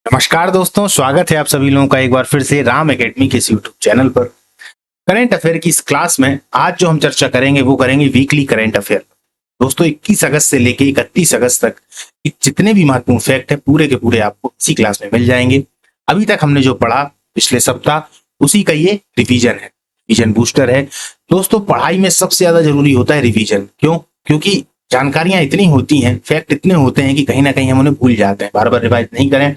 नमस्कार दोस्तों, स्वागत है आप सभी लोगों का एक बार फिर से राम एकेडमी के इस यूट्यूब चैनल पर। करंट अफेयर की इस क्लास में आज जो हम चर्चा करेंगे वो करेंगे वीकली करंट अफेयर। दोस्तों 21 अगस्त से लेके 31 अगस्त तक जितने भी महत्वपूर्ण फैक्ट है पूरे के पूरे आपको इसी क्लास में मिल जाएंगे। अभी तक हमने जो पढ़ा पिछले सप्ताह उसी का ये रिवीजन है, रिवीजन बूस्टर है। दोस्तों पढ़ाई में सबसे ज्यादा जरूरी होता है रिवीजन। क्यों? क्योंकि जानकारियां इतनी होती हैं, फैक्ट इतने होते हैं कि कहीं ना कहीं हम उन्हें भूल जाते हैं। बार बार रिवाइज नहीं करें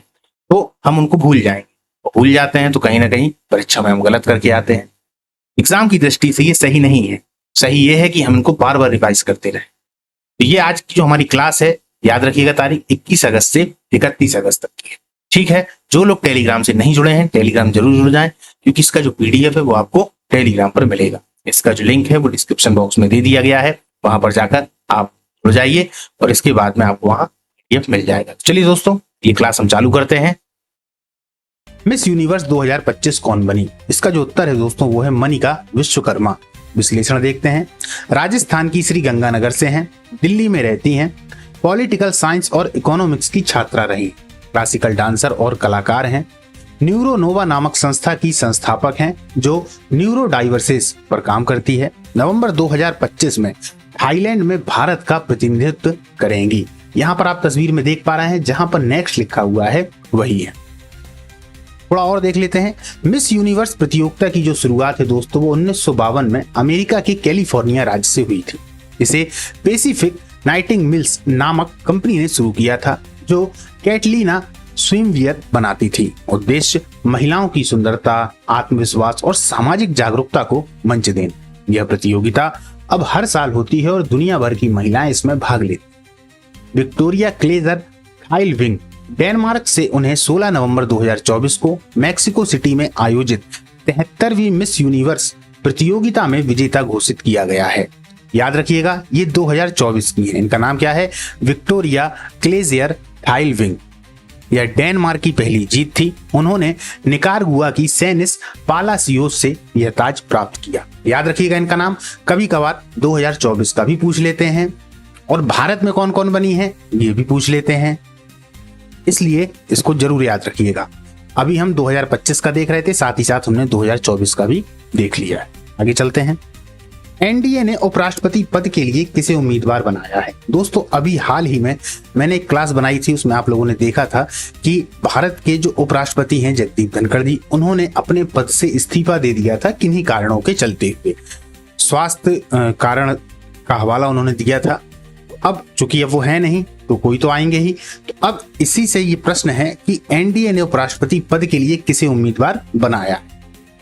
तो हम उनको भूल जाएंगे, और भूल जाते हैं तो कहीं ना कहीं परीक्षा में हम गलत करके आते हैं। एग्जाम की दृष्टि से ये सही नहीं है। सही ये है कि हम इनको बार बार रिवाइज करते रहें। तो ये आज की जो हमारी क्लास है, याद रखिएगा, तारीख 21 अगस्त से 31 अगस्त तक की है। ठीक है, जो लोग टेलीग्राम से नहीं जुड़े हैं टेलीग्राम जरूर जुड़ जाएं, क्योंकि इसका जो पीडीएफ है वो आपको टेलीग्राम पर मिलेगा। इसका जो लिंक है वो डिस्क्रिप्शन बॉक्स में दे दिया गया है, वहां पर जाकर आप जुड़ जाइए और इसके बाद में आपको वहां पीडीएफ मिल जाएगा। चलिए दोस्तों ये क्लास हम चालू करते हैं। मिस यूनिवर्स 2025 कौन बनी? इसका जो उत्तर है दोस्तों वो है मनिका विश्वकर्मा। विश्लेषण देखते हैं। राजस्थान की श्री गंगानगर से हैं, दिल्ली में रहती हैं, पॉलिटिकल साइंस और इकोनॉमिक्स की छात्रा रही, क्लासिकल डांसर और कलाकार हैं, न्यूरो नोवा नामक संस्था की संस्थापक हैं जो न्यूरो डाइवर्सिस पर काम करती है। नवंबर 2025 में थाईलैंड में भारत का प्रतिनिधित्व करेंगी। यहाँ पर आप तस्वीर में देख पा रहे हैं, जहां पर नेक्स्ट लिखा हुआ है वही है। थोड़ा और देख लेते हैं। मिस यूनिवर्स प्रतियोगिता की जो शुरुआत है दोस्तों वो 1952 में अमेरिका के कैलिफोर्निया राज्य से हुई थी। इसे पैसिफिक नाइटिंगेल्स नामक कंपनी ने शुरू किया था, जो कैटलीना स्विमवियर बनाती थी। उद्देश्य महिलाओं की सुंदरता, आत्मविश्वास और सामाजिक जागरूकता को मंच देना। यह प्रतियोगिता अब हर साल होती है और दुनिया भर की महिलाएं इसमें भाग लेती। विक्टोरिया क्लेजर थाइलविंग डेनमार्क से उन्हें 16 नवंबर 2024 को मैक्सिको सिटी में आयोजित 73वीं मिस यूनिवर्स प्रतियोगिता में विजेता घोषित किया गया है। याद रखिएगा ये 2024 की है। इनका नाम क्या है? विक्टोरिया क्लेजियर थाइलविंग। यह डेनमार्क की पहली जीत थी। उन्होंने निकारागुआ की सेनिस पालासियोस से यह ताज प्राप्त किया। याद रखिएगा इनका नाम। कभी कभार 2024 का भी पूछ लेते हैं, और भारत में कौन कौन बनी है ये भी पूछ लेते हैं, इसलिए इसको जरूर याद रखिएगा। अभी हम 2025 का देख रहे थे, साथ ही साथ हमने 2024 का भी देख लिया है। आगे चलते हैं। एनडीए ने उपराष्ट्रपति पद के लिए किसे उम्मीदवार बनाया है? दोस्तों अभी हाल ही में मैंने एक क्लास बनाई थी, उसमें आप लोगों ने देखा था कि भारत के जो उपराष्ट्रपति हैं जगदीप धनखड़ जी, उन्होंने अपने पद से इस्तीफा दे दिया था किन्हीं कारणों के चलते हुए। स्वास्थ्य कारण का हवाला उन्होंने दिया था। अब चूंकि अब वो है नहीं तो कोई तो आएंगे ही। तो अब इसी से ये प्रश्न है कि एनडीए ने उपराष्ट्रपति पद के लिए किसे उम्मीदवार बनाया?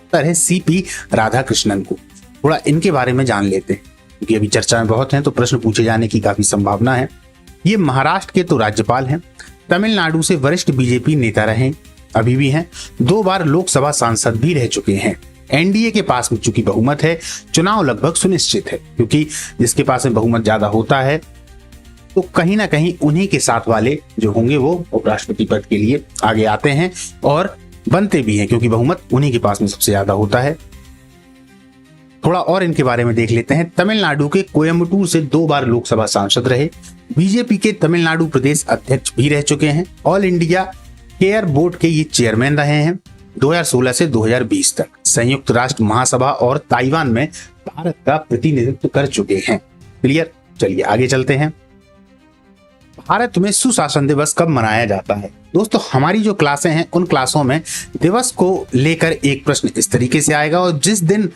उत्तर है सीपी राधाकृष्णन को। थोड़ा इनके बारे में जान लेते हैं, क्योंकि अभी चर्चा में बहुत हैं तो प्रश्न पूछे जाने की काफी संभावना है। ये महाराष्ट्र के तो राज्यपाल हैं, तमिलनाडु से वरिष्ठ बीजेपी नेता रहे, अभी भी हैं, 2 बार लोकसभा सांसद भी रह चुके हैं। एनडीए के पास में चूंकि बहुमत है, चुनाव लगभग सुनिश्चित है, क्योंकि जिसके पास में बहुमत ज्यादा होता है तो कहीं ना कहीं उन्हीं के साथ वाले जो होंगे वो उपराष्ट्रपति पद के लिए आगे आते हैं और बनते भी हैं, क्योंकि बहुमत उन्हीं के पास में सबसे ज्यादा होता है। थोड़ा और इनके बारे में देख लेते हैं। तमिलनाडु के कोयम्बटूर से 2 बार लोकसभा सांसद रहे, बीजेपी के तमिलनाडु प्रदेश अध्यक्ष भी रह चुके हैं, ऑल इंडिया केयर बोर्ड के ये चेयरमैन रहे हैं 2016 से 2020 तक, संयुक्त राष्ट्र महासभा और ताइवान में भारत का प्रतिनिधित्व कर चुके हैं। क्लियर? चलिए आगे चलते हैं। भारत में सुशासन दिवस कब मनाया जाता है? दोस्तों हमारी जो क्लासें हैं उन क्लासों में दिवस को लेकर एक प्रश्न इस तरीके से आएगा, और जिस दिन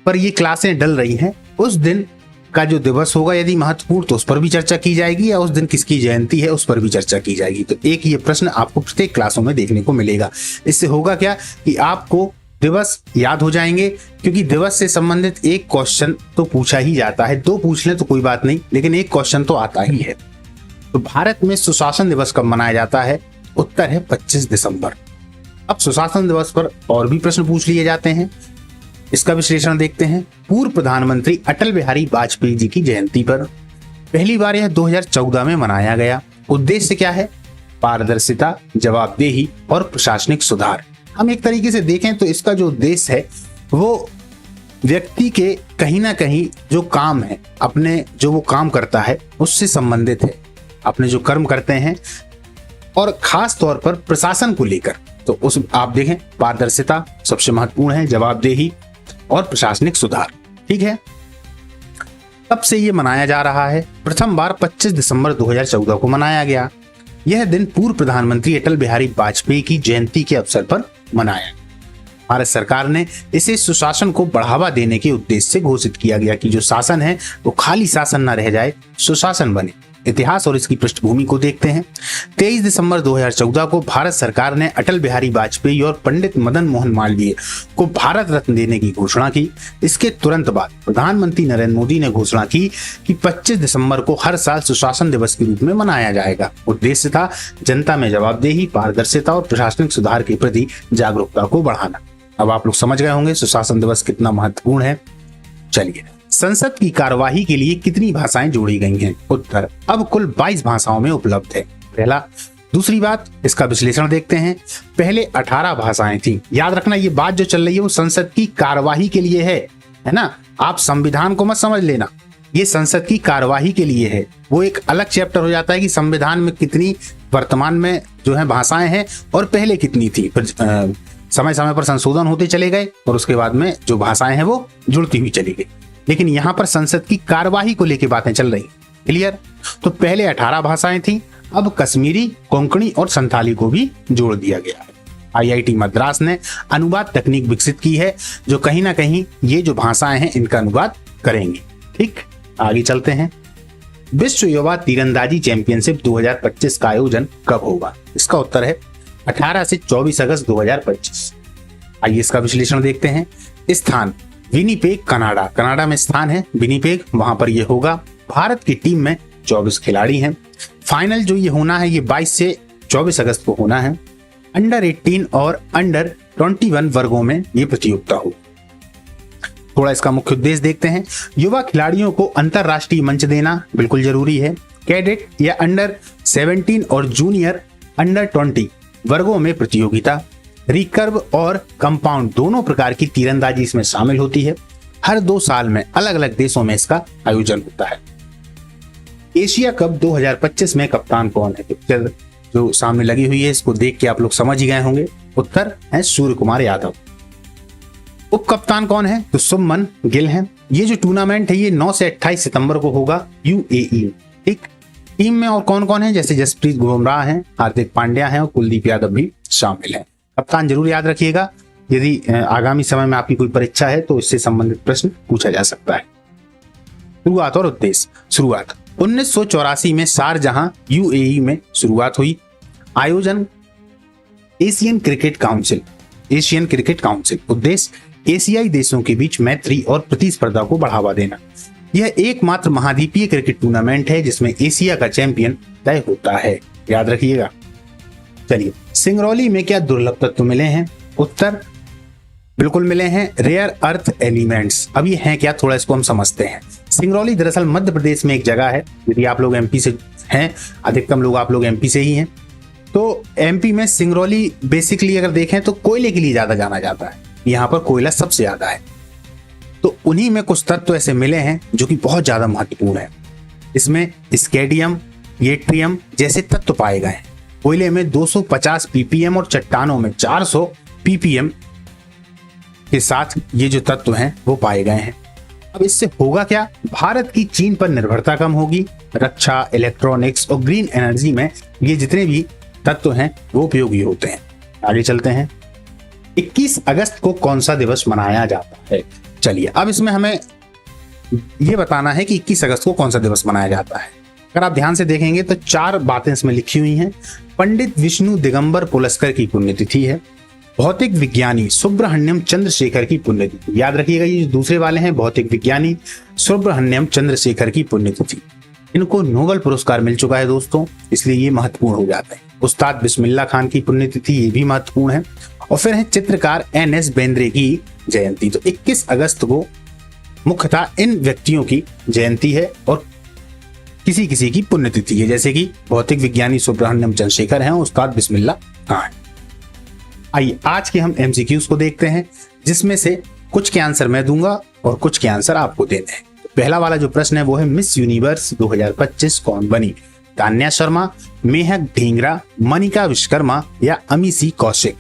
पर ये क्लासें डल रही हैं उस दिन का जो दिवस होगा यदि महत्वपूर्ण तो उस पर भी चर्चा की जाएगी, या उस दिन किसकी जयंती है उस पर भी चर्चा की जाएगी। तो एक ये प्रश्न आपको प्रत्येक क्लासों में देखने को मिलेगा। इससे होगा क्या कि आपको दिवस याद हो जाएंगे, क्योंकि दिवस से संबंधित एक क्वेश्चन तो पूछा ही जाता है। 2 पूछ लें तो कोई बात नहीं, लेकिन एक क्वेश्चन तो आता ही है। तो भारत में सुशासन दिवस कब मनाया जाता है? उत्तर है 25 दिसंबर। अब सुशासन दिवस पर और भी प्रश्न पूछ लिए जाते हैं, इसका विश्लेषण देखते हैं। पूर्व प्रधानमंत्री अटल बिहारी वाजपेयी जी की जयंती पर पहली बार यह 2014 में मनाया गया। उद्देश्य क्या है? पारदर्शिता, जवाबदेही और प्रशासनिक सुधार। हम एक तरीके से देखें तो इसका जो उद्देश्य है वो व्यक्ति के कहीं ना कहीं जो काम है, अपने जो वो काम करता है उससे संबंधित है। अपने जो कर्म करते हैं और खास तौर पर प्रशासन को लेकर। तो उस आप देखें, पारदर्शिता सबसे महत्वपूर्ण है, जवाबदेही और प्रशासनिक सुधार। ठीक है, तब से ये मनाया जा रहा है। प्रथम बार 25 दिसंबर 2014 को मनाया गया। यह दिन पूर्व प्रधानमंत्री अटल बिहारी वाजपेयी की जयंती के अवसर पर मनाया। भारत सरकार ने इसे सुशासन को बढ़ावा देने के उद्देश्य से घोषित किया गया कि जो शासन है वो खाली शासन न रह जाए, सुशासन बने। इतिहास और इसकी पृष्ठभूमि को देखते हैं। 23 दिसंबर 2014 को भारत सरकार ने अटल बिहारी वाजपेयी और पंडित मदन मोहन मालवीय को भारत रत्न देने की घोषणा की। इसके तुरंत बाद प्रधानमंत्री नरेंद्र मोदी ने घोषणा की कि 25 दिसंबर को हर साल सुशासन दिवस के रूप में मनाया जाएगा। उद्देश्य था जनता में जवाबदेही, पारदर्शिता और प्रशासनिक सुधार के प्रति जागरूकता को बढ़ाना। अब आप लोग समझ गए होंगे सुशासन दिवस कितना महत्वपूर्ण है। चलिए, संसद की कार्यवाही के लिए कितनी भाषाएं जोड़ी गई हैं? उत्तर, अब कुल 22 भाषाओं में उपलब्ध है। पहला। दूसरी बात, इसका विश्लेषण देखते हैं। पहले 18 भाषाएं थी। याद रखना, ये बात जो चल रही है वो संसद की कार्यवाही के लिए है ना। आप संविधान को मत समझ लेना, ये संसद की कार्यवाही के लिए है। वो एक अलग चैप्टर हो जाता है कि संविधान में कितनी वर्तमान में जो है भाषाएं हैं और पहले कितनी थी। फिर समय समय पर संशोधन होते चले गए और उसके बाद में जो भाषाएं हैं वो जुड़ती हुई चली गई। लेकिन यहाँ पर संसद की कार्यवाही को लेकर बातें चल रही। क्लियर? तो पहले 18 भाषाएं थी, अब कश्मीरी, कोंकणी और संथाली को भी जोड़ दिया गया है। IIT मद्रास ने अनुवाद तकनीक विकसित की है जो कहीं ना कहीं ये जो भाषाएं हैं इनका अनुवाद करेंगी। ठीक, आगे चलते हैं। विश्व युवा तीरंदाजी चैंपियनशिप 2025 का आयोजन कब होगा? इसका उत्तर है 18 से 24 अगस्त 2025। आइए इसका विश्लेषण देखते हैं। स्थान विनिपेग, कनाडा। कनाडा में स्थान है विनिपेग, वहां पर यह होगा। भारत की टीम में 24 खिलाड़ी हैं। फाइनल जो ये होना है ये 22 से 24 अगस्त को होना है। अंडर 18 और अंडर 21 वर्गों में ये प्रतियोगिता हो। थोड़ा इसका मुख्य उद्देश्य देखते हैं। युवा खिलाड़ियों को अंतरराष्ट्रीय मंच देना बिल्कुल जरूरी है। कैडेट या अंडर 17 और जूनियर अंडर 20 वर्गों में प्रतियोगिता। रिकर्व और कंपाउंड दोनों प्रकार की तीरंदाजी इसमें शामिल होती है। हर 2 साल में अलग अलग देशों में इसका आयोजन होता है। एशिया कप 2025 में कप्तान कौन है? पिक्चर जो सामने लगी हुई है इसको देख के आप लोग समझ ही गए होंगे। उत्तर है सूर्य कुमार यादव। उप कप्तान कौन है? तो शुभमन गिल हैं। ये जो टूर्नामेंट है ये 9 से 28 सितंबर को होगा UAE। ठीक, टीम में और कौन कौन है? जैसे जसप्रीत बुमराह हैं, हार्दिक पांड्या हैं और कुलदीप यादव भी शामिल हैं। कप्तान जरूर याद रखिएगा, यदि आगामी समय में आपकी कोई परीक्षा है तो इससे संबंधित प्रश्न पूछा जा सकता है। शुरुआत और उद्देश्य। शुरुआत 1984 में शारजाह UAE में शुरुआत हुई। आयोजन एशियन क्रिकेट काउंसिल। उद्देश्य एशियाई देशों के बीच मैत्री और प्रतिस्पर्धा को बढ़ावा देना। यह एकमात्र महाद्वीपीय क्रिकेट टूर्नामेंट है जिसमें एशिया का चैंपियन तय होता है। याद रखिएगा। चलिए, सिंगरौली में क्या दुर्लभ तत्व मिले हैं? उत्तर, बिल्कुल मिले हैं रेयर अर्थ एलिमेंट्स। अब ये हैं क्या, थोड़ा इसको हम समझते हैं। सिंगरौली दरअसल मध्य प्रदेश में एक जगह है। यदि आप लोग MP से हैं, अधिकतम लोग आप लोग MP से ही हैं, तो MP में सिंगरौली बेसिकली अगर देखें तो कोयले के लिए ज्यादा जाना जाता है। यहाँ पर कोयला सबसे ज्यादा है। तो उन्हीं में कुछ तत्व ऐसे मिले हैं जो कि बहुत ज्यादा महत्वपूर्ण है। इसमें स्केडियम, येट्रियम जैसे तत्व पाए गए हैं। कोयले में 250 ppm और चट्टानों में 400 ppm के साथ ये जो तत्व हैं वो पाए गए हैं। अब इससे होगा क्या? भारत की चीन पर निर्भरता कम होगी। रक्षा, इलेक्ट्रॉनिक्स और ग्रीन एनर्जी में ये जितने भी तत्व हैं वो उपयोगी होते हैं। आगे चलते हैं। 21 अगस्त को कौन सा दिवस मनाया जाता है? चलिए, अब इसमें हमें ये बताना है कि 21 अगस्त को कौन सा दिवस मनाया जाता है। अगर आप ध्यान से देखेंगे तो 4 बातें इसमें लिखी हुई हैं। पंडित विष्णु दिगंबर पुलस्कर की पुण्यतिथि है। भौतिक विज्ञानी सुब्रह्मण्यम चंद्रशेखर की पुण्यतिथि। याद रखिएगा, ये दूसरे वाले हैं भौतिक विज्ञानी सुब्रह्मण्यम चंद्रशेखर की पुण्यतिथि। इनको नोबेल पुरस्कार मिल चुका है दोस्तों, इसलिए ये महत्वपूर्ण हो जाते हैं। उस्ताद बिस्मिल्लाह खान की पुण्यतिथि, ये भी महत्वपूर्ण है। और फिर है चित्रकार NS बेंद्रे की जयंती। तो 21 अगस्त को मुख्यतः इन व्यक्तियों की जयंती है और किसी किसी की पुण्यतिथि है, जैसे कि भौतिक विज्ञानी सुब्रह्मण्यम चंद्रशेखर हैं, उस्ताद बिस्मिल्लाह खान। आइए आज के हम MCQs को देखते हैं, जिसमें से कुछ के आंसर मैं दूंगा और कुछ के आंसर आपको देने हैं। पहला वाला जो प्रश्न है वो है मिस यूनिवर्स 2025 कौन बनी? तान्या शर्मा, मेहक ढींगरा, मनिका विश्वकर्मा या अमीसी कौशिक?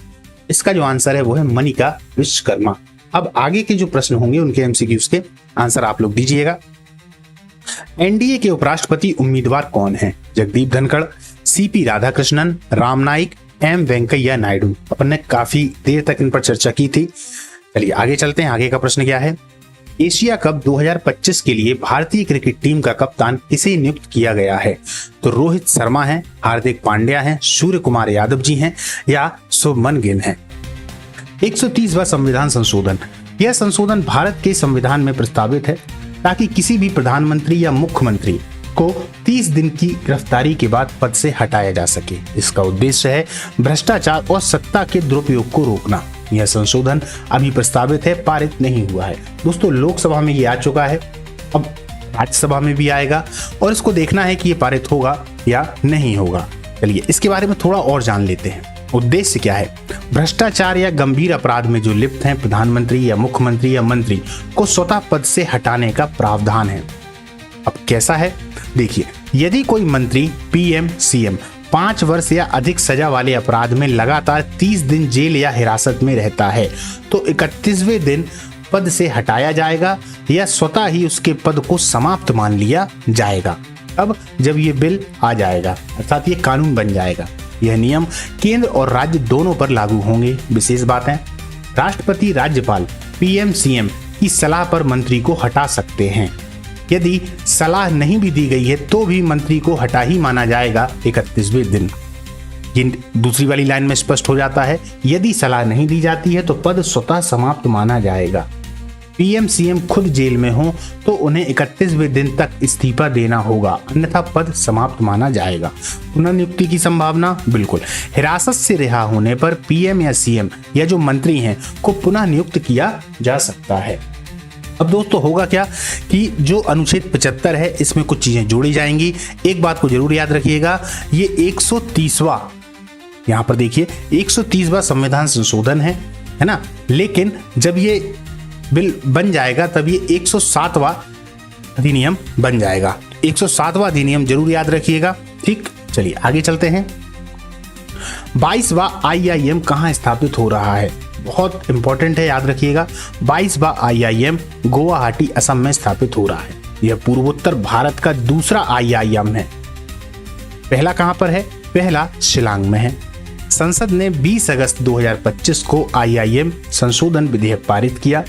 इसका जो आंसर है वो है मनिका विश्वकर्मा। अब आगे के जो प्रश्न होंगे उनके एमसीक्यूज के आंसर आप लोग दीजिएगा। एनडीए के उपराष्ट्रपति उम्मीदवार कौन हैं? Jagdeep Dhankhar, CP Radhakrishnan, Ram Naik, M Venkaiah Naidu. अपन ने काफी देर तक इन पर चर्चा की थी। चलिए आगे चलते हैं। आगे का प्रश्न क्या है? एशिया कप 2025 के लिए भारतीय क्रिकेट टीम का कप्तान किसे नियुक्त किया गया है? तो रोहित शर्मा हैं, हार्दिक पांड्या हैं, सूर्य कुमार यादव जी हैं या शुभमन गिल हैं? 130वां संविधान संशोधन। यह संशोधन भारत के संविधान में प्रस्तावित है ताकि किसी भी प्रधानमंत्री या मुख्यमंत्री को 30 दिन की गिरफ्तारी के बाद पद से हटाया जा सके। इसका उद्देश्य है भ्रष्टाचार और सत्ता के दुरुपयोग को रोकना। यह संशोधन अभी प्रस्तावित है, पारित नहीं हुआ है। दोस्तों लोकसभा में ये आ चुका है, अब राज्यसभा में भी आएगा और इसको देखना है कि ये पारित होगा या नहीं होगा। चलिए इसके बारे में थोड़ा और जान लेते हैं। उद्देश्य क्या है? भ्रष्टाचार या गंभीर अपराध में जो लिप्त हैं प्रधानमंत्री या मुख्यमंत्री या मंत्री को स्वतः पद से हटाने का प्रावधान है। अब कैसा है देखिए, यदि कोई मंत्री, पीएम, सीएम 5 वर्ष या अधिक सजा वाले अपराध में लगातार 30 दिन जेल या हिरासत में रहता है तो 31वें दिन पद से हटाया जाएगा या स्वतः ही उसके पद को समाप्त मान लिया जाएगा। अब जब ये बिल आ जाएगा अर्थात ये कानून बन जाएगा, यह नियम केंद्र और राज्य दोनों पर लागू होंगे। विशेष बात है, राष्ट्रपति, राज्यपाल, पीएम, सीएम की सलाह पर मंत्री को हटा सकते हैं। यदि सलाह नहीं भी दी गई है तो भी मंत्री को हटा ही माना जाएगा 31वें दिन। दूसरी वाली लाइन में स्पष्ट हो जाता है, यदि सलाह नहीं दी जाती है तो पद स्वतः समाप्त माना जाएगा। पीएम, सीएम खुद जेल में हो तो उन्हें 31वें दिन तक इस्तीफा देना होगा, अन्यथा पद समाप्त माना जाएगा। पुनर्नियुक्ति की संभावना बिल्कुल। हिरासत से रिहा होने पर पीएम या सीएम या जो मंत्री हैं को पुनः नियुक्त किया जा सकता है। अब दोस्तों होगा क्या कि जो अनुच्छेद 75 है इसमें कुछ चीजें जोड़ी जाएंगी। एक बात को जरूर याद रखिएगा, ये 130वां, यहां पर देखिए 130वां संविधान संशोधन है ना, लेकिन जब ये बिल बन जाएगा तब ये 107वां अधिनियम बन जाएगा। 107वां अधिनियम जरूर याद रखिएगा, ठीक। चलिए आगे चलते हैं। 22वां आईआईएम कहां स्थापित हो रहा है? बहुत इंपॉर्टेंट है, याद रखिएगा। 22वां आईआईएम गुवाहाटी, असम में स्थापित हो रहा है। यह पूर्वोत्तर भारत का दूसरा आईआईएम है। पहला कहां पर है? पहला शिलांग में है। संसद ने 20 अगस्त 2025 को आईआईएम संशोधन विधेयक पारित किया।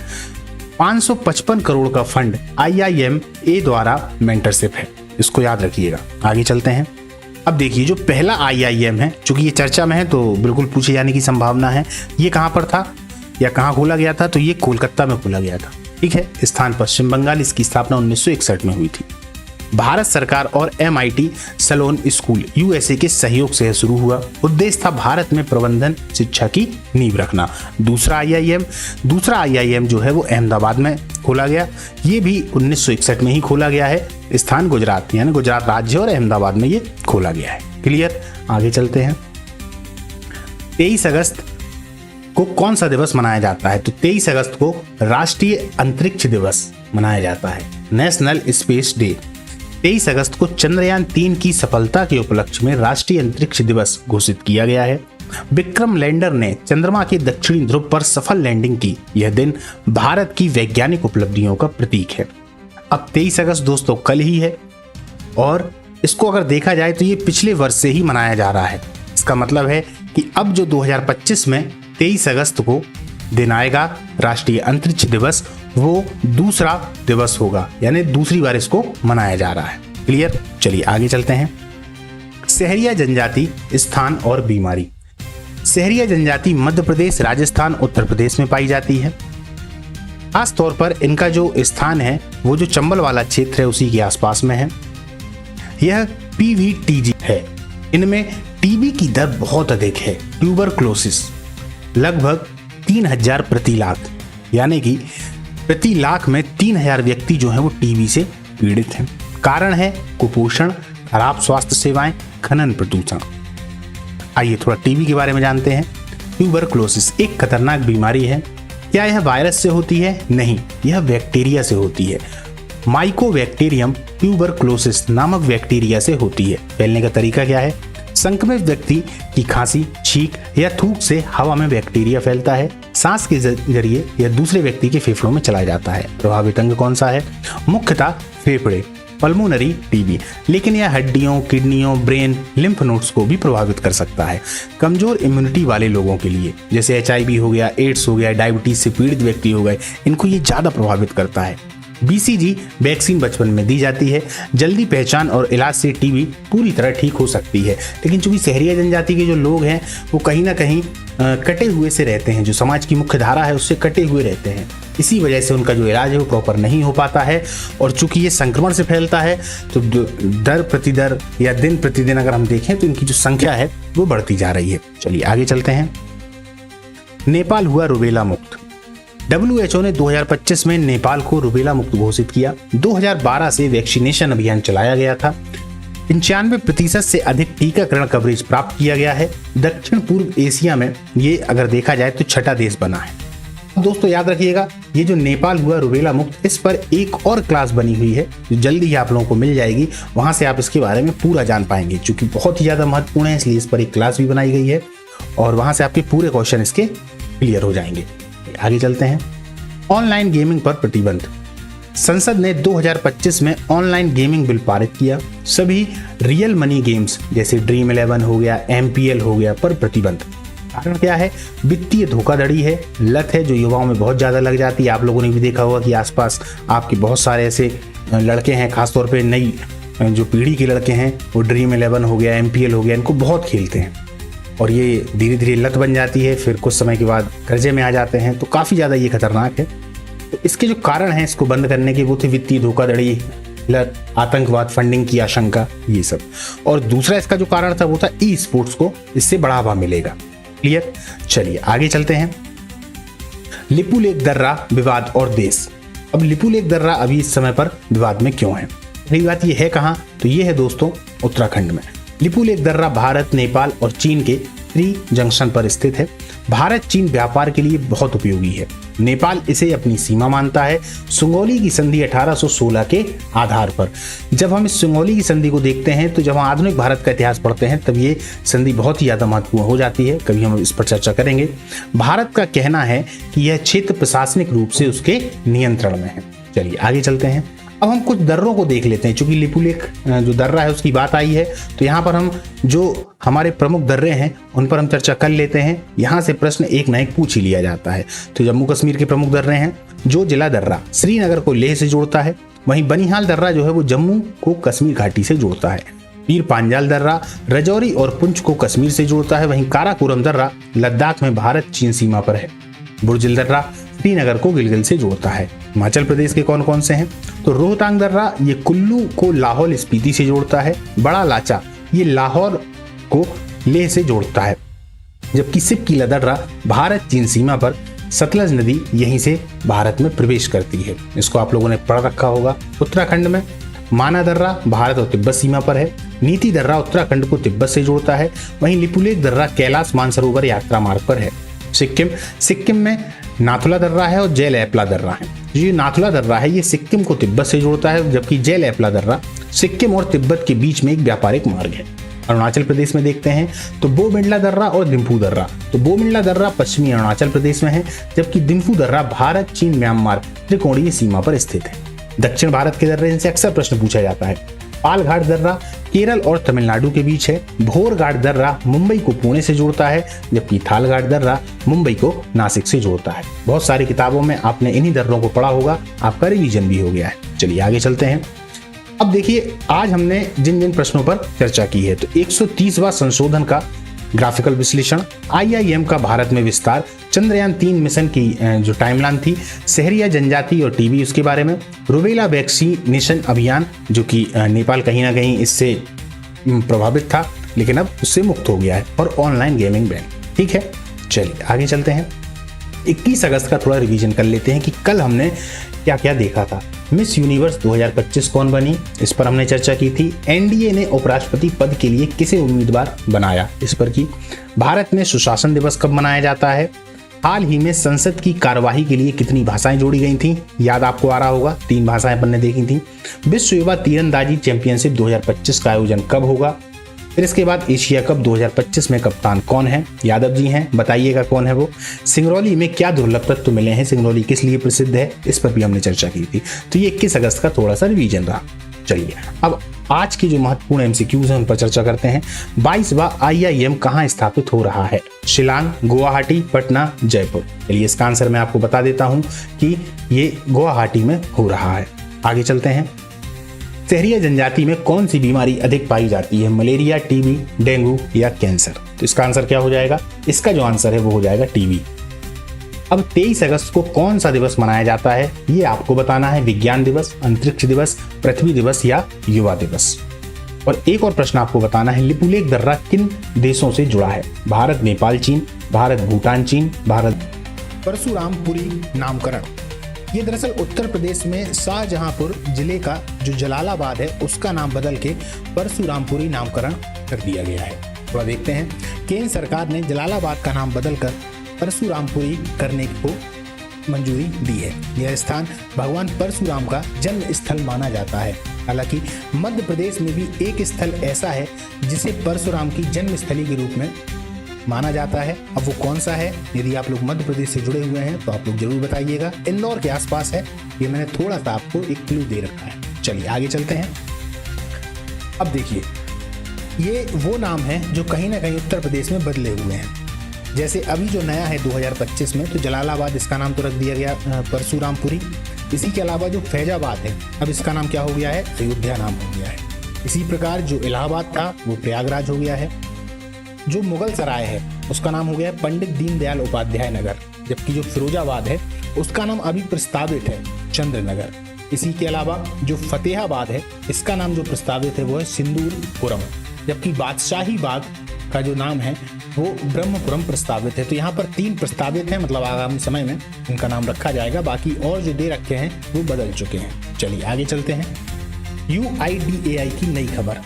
555 करोड़ का फंड आईआईएम ए द्वारा मेंटरशिप है, इसको याद रखिएगा। आगे चलते हैं। अब देखिए जो पहला आईआईएम है, चूंकि ये चर्चा में है तो बिल्कुल पूछे जाने की संभावना है। ये कहां पर था या कहां खोला गया था? तो ये कोलकाता में खोला गया था, ठीक है। स्थान पश्चिम बंगाल। इसकी स्थापना 1961 में हुई थी। भारत सरकार और एमआईटी सलोन स्कूल यूएसए के सहयोग से शुरू हुआ। उद्देश्य था भारत में प्रबंधन शिक्षा की नींव रखना। दूसरा आईआईएम जो है वो अहमदाबाद में खोला गया। ये भी 1961 में ही खोला गया है। स्थान गुजरात, यानी गुजरात राज्य और अहमदाबाद में ये खोला गया है। क्लियर। आगे चलते हैं। 23 अगस्त को कौन सा दिवस मनाया जाता है? तो 23 अगस्त को राष्ट्रीय अंतरिक्ष दिवस मनाया जाता है, नेशनल स्पेस डे। 23 अगस्त को चंद्रयान 3 की सफलता के उपलक्ष्य में राष्ट्रीय अंतरिक्ष दिवस घोषित किया गया है। विक्रम लैंडर ने चंद्रमा के दक्षिणी ध्रुव पर सफल लैंडिंग की। यह दिन भारत की वैज्ञानिक उपलब्धियों का प्रतीक है। अब 23 अगस्त दोस्तों कल ही है और इसको अगर देखा जाए तो ये पिछले वर्ष से ही मनाया जा रहा है। इसका मतलब है कि अब जो 2025 में 23 अगस्त को दिन आएगा राष्ट्रीय अंतरिक्ष दिवस, वो दूसरा दिवस होगा, यानी दूसरी बार इसको मनाया जा रहा है। क्लियर। चलिए आगे चलते हैं। सहरिया जनजाति स्थान और बीमारी। सहरिया जनजाति मध्य प्रदेश, राजस्थान, उत्तर प्रदेश में पाई जाती है। खास तौर पर इनका जो स्थान है वो जो चंबल वाला क्षेत्र है उसी के आसपास में है। यह पीवीटीजी है। इनमें टीबी की दर बहुत अधिक है, ट्यूबरक्लोसिस, लगभग 3000 प्रति लाख, यानी कि प्रति लाख में 3000 व्यक्ति जो हैं वो टीबी से पीड़ित हैं। कारण है कुपोषण, खराब स्वास्थ्य सेवाएं, खनन प्रदूषण। आइए थोड़ा टीबी के बारे में जानते हैं। ट्यूबरक्लोसिस एक खतरनाक बीमारी है। क्या यह वायरस से होती है? नहीं, यह बैक्टीरिया से होती है। माइकोबैक्टीरियम ट्यूबरक्लोसिस नामक बैक्टीरिया से होती है। फैलने का तरीका क्या है? संक्रमित व्यक्ति की खांसी, छींक या थूक से हवा में बैक्टीरिया फैलता है, सांस के जरिए या दूसरे व्यक्ति के फेफड़ों में चला जाता है। प्रभावित अंग कौन सा है? मुख्यतः फेफड़े, पल्मोनरी टीबी, लेकिन यह हड्डियों, किडनियों, ब्रेन, लिम्फ नोड्स को भी प्रभावित कर सकता है। कमजोर इम्यूनिटी वाले लोगों के लिए, जैसे HIV हो गया, एड्स हो गया, डायबिटीज से पीड़ित व्यक्ति हो गए, इनको ये ज्यादा प्रभावित करता है। BCG वैक्सीन बचपन में दी जाती है। जल्दी पहचान और इलाज से टीबी पूरी तरह ठीक हो सकती है, लेकिन चूंकि सहरिया जनजाति के जो लोग हैं वो कहीं ना कहीं कटे हुए से रहते हैं, जो समाज की मुख्य धारा है उससे कटे हुए रहते हैं। इसी वजह से उनका जो इलाज है वो प्रॉपर नहीं हो पाता है, और चूंकि ये संक्रमण से फैलता है तो दर प्रतिदर या दिन प्रतिदिन अगर हम देखें तो इनकी जो संख्या है वो बढ़ती जा रही है। चलिए आगे चलते हैं। नेपाल हुआ रूबेला मुक्त। WHO ने 2025 में नेपाल को रूबेला मुक्त घोषित किया। 2012 से वैक्सीनेशन अभियान चलाया गया था। 95% से अधिक टीकाकरण कवरेज प्राप्त किया गया है। दक्षिण पूर्व एशिया में ये अगर देखा जाए तो छठा देश बना है। दोस्तों याद रखिएगा, ये जो नेपाल हुआ रूबेला मुक्त, इस पर एक और क्लास बनी हुई है जो जल्दी ही आप लोगों को मिल जाएगी। वहां से आप इसके बारे में पूरा जान पाएंगे, क्योंकि बहुत ही ज्यादा महत्वपूर्ण है, इसलिए इस पर एक क्लास भी बनाई गई है और वहां से आपके पूरे क्वेश्चन इसके क्लियर हो जाएंगे। आगे चलते हैं। ऑनलाइन गेमिंग पर प्रतिबंध। संसद ने 2025 में ऑनलाइन गेमिंग बिल पारित किया। सभी रियल मनी गेम्स जैसे Dream11 हो गया, MPL हो गया पर प्रतिबंध। कारण क्या है? वित्तीय धोखाधड़ी है, लत है जो युवाओं में बहुत ज्यादा लग जाती है। आप लोगों ने भी देखा होगा कि आसपास आपके बहुत सारे ऐसे लड़के हैं, खासतौर पे नई जो पीढ़ी के लड़के हैं, वो Dream11 हो गया, MPL हो गया, इनको बहुत खेलते हैं और ये धीरे धीरे लत बन जाती है। फिर कुछ समय के बाद कर्जे में आ जाते हैं, तो काफी ज्यादा ये खतरनाक है। तो इसके जो कारण हैं इसको बंद करने के, वो थे वित्तीय धोखाधड़ी, लत, आतंकवाद, फंडिंग की आशंका, ये सब। और दूसरा इसका जो कारण था वो था E-स्पोर्ट्स को इससे बढ़ावा मिलेगा। क्लियर? चलिए आगे चलते हैं। लिपुलेख दर्रा विवाद और देश। अब लिपुलेख दर्रा अभी इस समय पर विवाद में क्यों है? पहली बात ये है कहाँ? तो ये है दोस्तों उत्तराखंड में। लिपुलेख दर्रा भारत, नेपाल और चीन के त्रि जंक्शन पर स्थित है। भारत चीन व्यापार के लिए बहुत उपयोगी है। नेपाल इसे अपनी सीमा मानता है। सुंगौली की संधि 1816 के आधार पर। जब हम इस सुंगौली की संधि को देखते हैं तो जब हम आधुनिक भारत का इतिहास पढ़ते हैं तब ये संधि बहुत ही ज्यादा महत्वपूर्ण हो जाती है। कभी हम इस पर चर्चा करेंगे। भारत का कहना है कि यह क्षेत्र प्रशासनिक रूप से उसके नियंत्रण में है। चलिए आगे चलते हैं। अब हम कुछ दर्रों को देख लेते हैं। चूंकि लिपुलेख जो दर्रा है उसकी बात आई है तो यहाँ पर हम जो हमारे प्रमुख दर्रे हैं उन पर हम चर्चा कर लेते हैं। यहाँ से प्रश्न एक न एक पूछ ही लिया जाता है। तो जम्मू कश्मीर के प्रमुख दर्रे हैं। जो जिला दर्रा श्रीनगर को लेह से जोड़ता है, वहीं बनिहाल दर्रा जो है वो जम्मू को कश्मीर घाटी से जोड़ता है। पीर पांजाल दर्रा रजौरी और पुंछ को कश्मीर से जोड़ता है। वहीं काराकोरम दर्रा लद्दाख में भारत चीन सीमा पर है। बुर्जिल दर्रा श्रीनगर को गिलगित से जोड़ता है। हिमाचल प्रदेश के कौन कौन से हैं? तो रोहतांग दर्रा ये कुल्लू को लाहौल स्पीति से जोड़ता है। बड़ा लाचा ये लाहौर को लेह से जोड़ता है। जबकि सिपकीला दर्रा भारत चीन सीमा पर सतलज नदी यहीं से भारत में प्रवेश करती है। इसको आप लोगों ने पढ़ रखा होगा। उत्तराखंड में माना दर्रा भारत और तिब्बत सीमा पर है। नीति दर्रा उत्तराखंड को तिब्बत से जोड़ता है। वहीं लिपुलेख दर्रा कैलाश मानसरोवर यात्रा मार्ग पर है। सिक्किम में नाथुला दर्रा है और जयलैपला दर्रा है। ये नाथुला दर्रा है ये सिक्किम को तिब्बत से जोड़ता है, जबकि जयलैपला दर्रा सिक्किम और तिब्बत के बीच में एक व्यापारिक मार्ग है। अरुणाचल प्रदेश में देखते हैं तो बोमिंडला दर्रा और दिम्फू दर्रा। तो बोमिंडला दर्रा पश्चिमी अरुणाचल प्रदेश में है, जबकि दिम्फू दर्रा भारत चीन म्यांमार त्रिकोणीय सीमा पर स्थित है। दक्षिण भारत के दर्रे इनसे अक्सर प्रश्न पूछा जाता है। पालघाट दर्रा केरल और तमिलनाडु के बीच है। भोरघाट दर्रा मुंबई को पुणे से जोड़ता है, जबकि थालघाट दर्रा मुंबई को नासिक से जोड़ता है। बहुत सारी किताबों में आपने इन्हीं दर्रों को पढ़ा होगा, आपका रिवीजन भी हो गया है। चलिए आगे चलते हैं। अब देखिए आज हमने जिन जिन प्रश्नों पर चर्चा की है, तो 130वां संशोधन का ग्राफिकल विश्लेषण, IIM का भारत में विस्तार, चंद्रयान 3 मिशन की जो टाइमलाइन थी, सहरिया जनजाति और टीबी उसके बारे में, रूबेला वैक्सीनेशन अभियान जो कि नेपाल कहीं ना कहीं इससे प्रभावित था लेकिन अब उससे मुक्त हो गया है, और ऑनलाइन गेमिंग बैन। ठीक है, चलिए आगे चलते हैं। 21 अगस्त का थोड़ा रिवीजन कर लेते हैं कि कल हमने क्या क्या देखा था। मिस यूनिवर्स 2025 कौन बनी, इस पर हमने चर्चा की थी। NDA ने उपराष्ट्रपति पद के लिए किसे उम्मीदवार बनाया, इस पर की। भारत में सुशासन दिवस कब मनाया जाता है। हाल ही में संसद की कार्यवाही के लिए कितनी भाषाएं जोड़ी गई थी? याद आपको आ रहा होगा, 3 भाषाएं अपन ने देखी थी। विश्व युवा तीरंदाजी चैंपियनशिप 2025 का आयोजन कब होगा? फिर इसके बाद एशिया कप 2025 में कप्तान कौन है? यादव जी हैं, बताइएगा कौन है वो। सिंगरौली में क्या दुर्लभ तत्व मिले हैं? सिंगरौली किस लिए प्रसिद्ध है? इस पर भी हमने चर्चा की थी। तो ये 21 अगस्त का थोड़ा सा रिवीजन रहा। चलिए अब आज की जो महत्वपूर्ण एमसीक्यूज हैं उन पर चर्चा करते हैं। 22वां IIM कहाँ स्थापित हो रहा है? शिलांग, गुवाहाटी, पटना, जयपुर। चलिए इसका आंसर मैं आपको बता देता हूं कि ये गुवाहाटी में हो रहा है। आगे चलते हैं। शहरी जनजाति में कौन सी बीमारी अधिक पाई जाती है? मलेरिया, टीबी, डेंगू या कैंसर? तो इसका आंसर क्या हो जाएगा? इसका जो आंसर है वो हो जाएगा टीबी। अब 23 अगस्त को कौन सा दिवस मनाया जाता है? ये आपको बताना है। विज्ञान दिवस, अंतरिक्ष दिवस, पृथ्वी दिवस या युवा दिवस। और एक और प्रश्न आपको बताना है, लिपुलेख दर्रा किन देशों से जुड़ा है? भारत, नेपाल, चीन, भारत, भूटान, चीन, भारत। परशुरामपुरी नामकरण, ये दरअसल उत्तर प्रदेश में शाहजहांपुर जिले का जो जलालाबाद है उसका नाम बदल के परशुरामपुरी नामकरण कर दिया गया है। थोड़ा देखते हैं। केंद्र सरकार ने जलालाबाद का नाम बदलकर परशुरामपुरी करने को मंजूरी दी है। यह स्थान भगवान परशुराम का जन्म स्थल माना जाता है। हालांकि मध्य प्रदेश में भी एक स्थल ऐसा है जिसे परशुराम की जन्म स्थली के रूप में माना जाता है। अब वो कौन सा है? यदि आप लोग मध्य प्रदेश से जुड़े हुए हैं तो आप लोग जरूर बताइएगा। इंदौर के आसपास है। ये मैंने थोड़ा सा आपको एक क्लू दे रखा है। चलिए आगे चलते हैं। अब देखिए, ये वो नाम है जो कहीं ना कहीं उत्तर प्रदेश में बदले हुए हैं। जैसे अभी जो नया है 2025 में, तो जलालाबाद इसका नाम तो रख दिया गया परशुरामपुरी। इसी के अलावा जो फैजाबाद है, अब इसका नाम क्या हो गया है? अयोध्या नाम हो गया है। इसी प्रकार जो इलाहाबाद था वो प्रयागराज हो गया है। जो मुगल सराय है उसका नाम हो गया है पंडित दीनदयाल उपाध्याय नगर। जबकि जो फिरोजाबाद है उसका नाम अभी प्रस्तावित है चंद्र नगर। इसी के अलावा जो फतेहाबाद है इसका नाम जो प्रस्तावित है वो है सिंदूरपुरम। जबकि बादशाही बाग का जो नाम है वो ब्रह्मपुरम प्रस्तावित है। तो यहाँ पर 3 प्रस्तावित हैं, मतलब आगामी समय में उनका नाम रखा जाएगा। बाकी और जो दे रखे हैं वो बदल चुके हैं। चलिए आगे चलते हैं। UIDAI की नई खबर।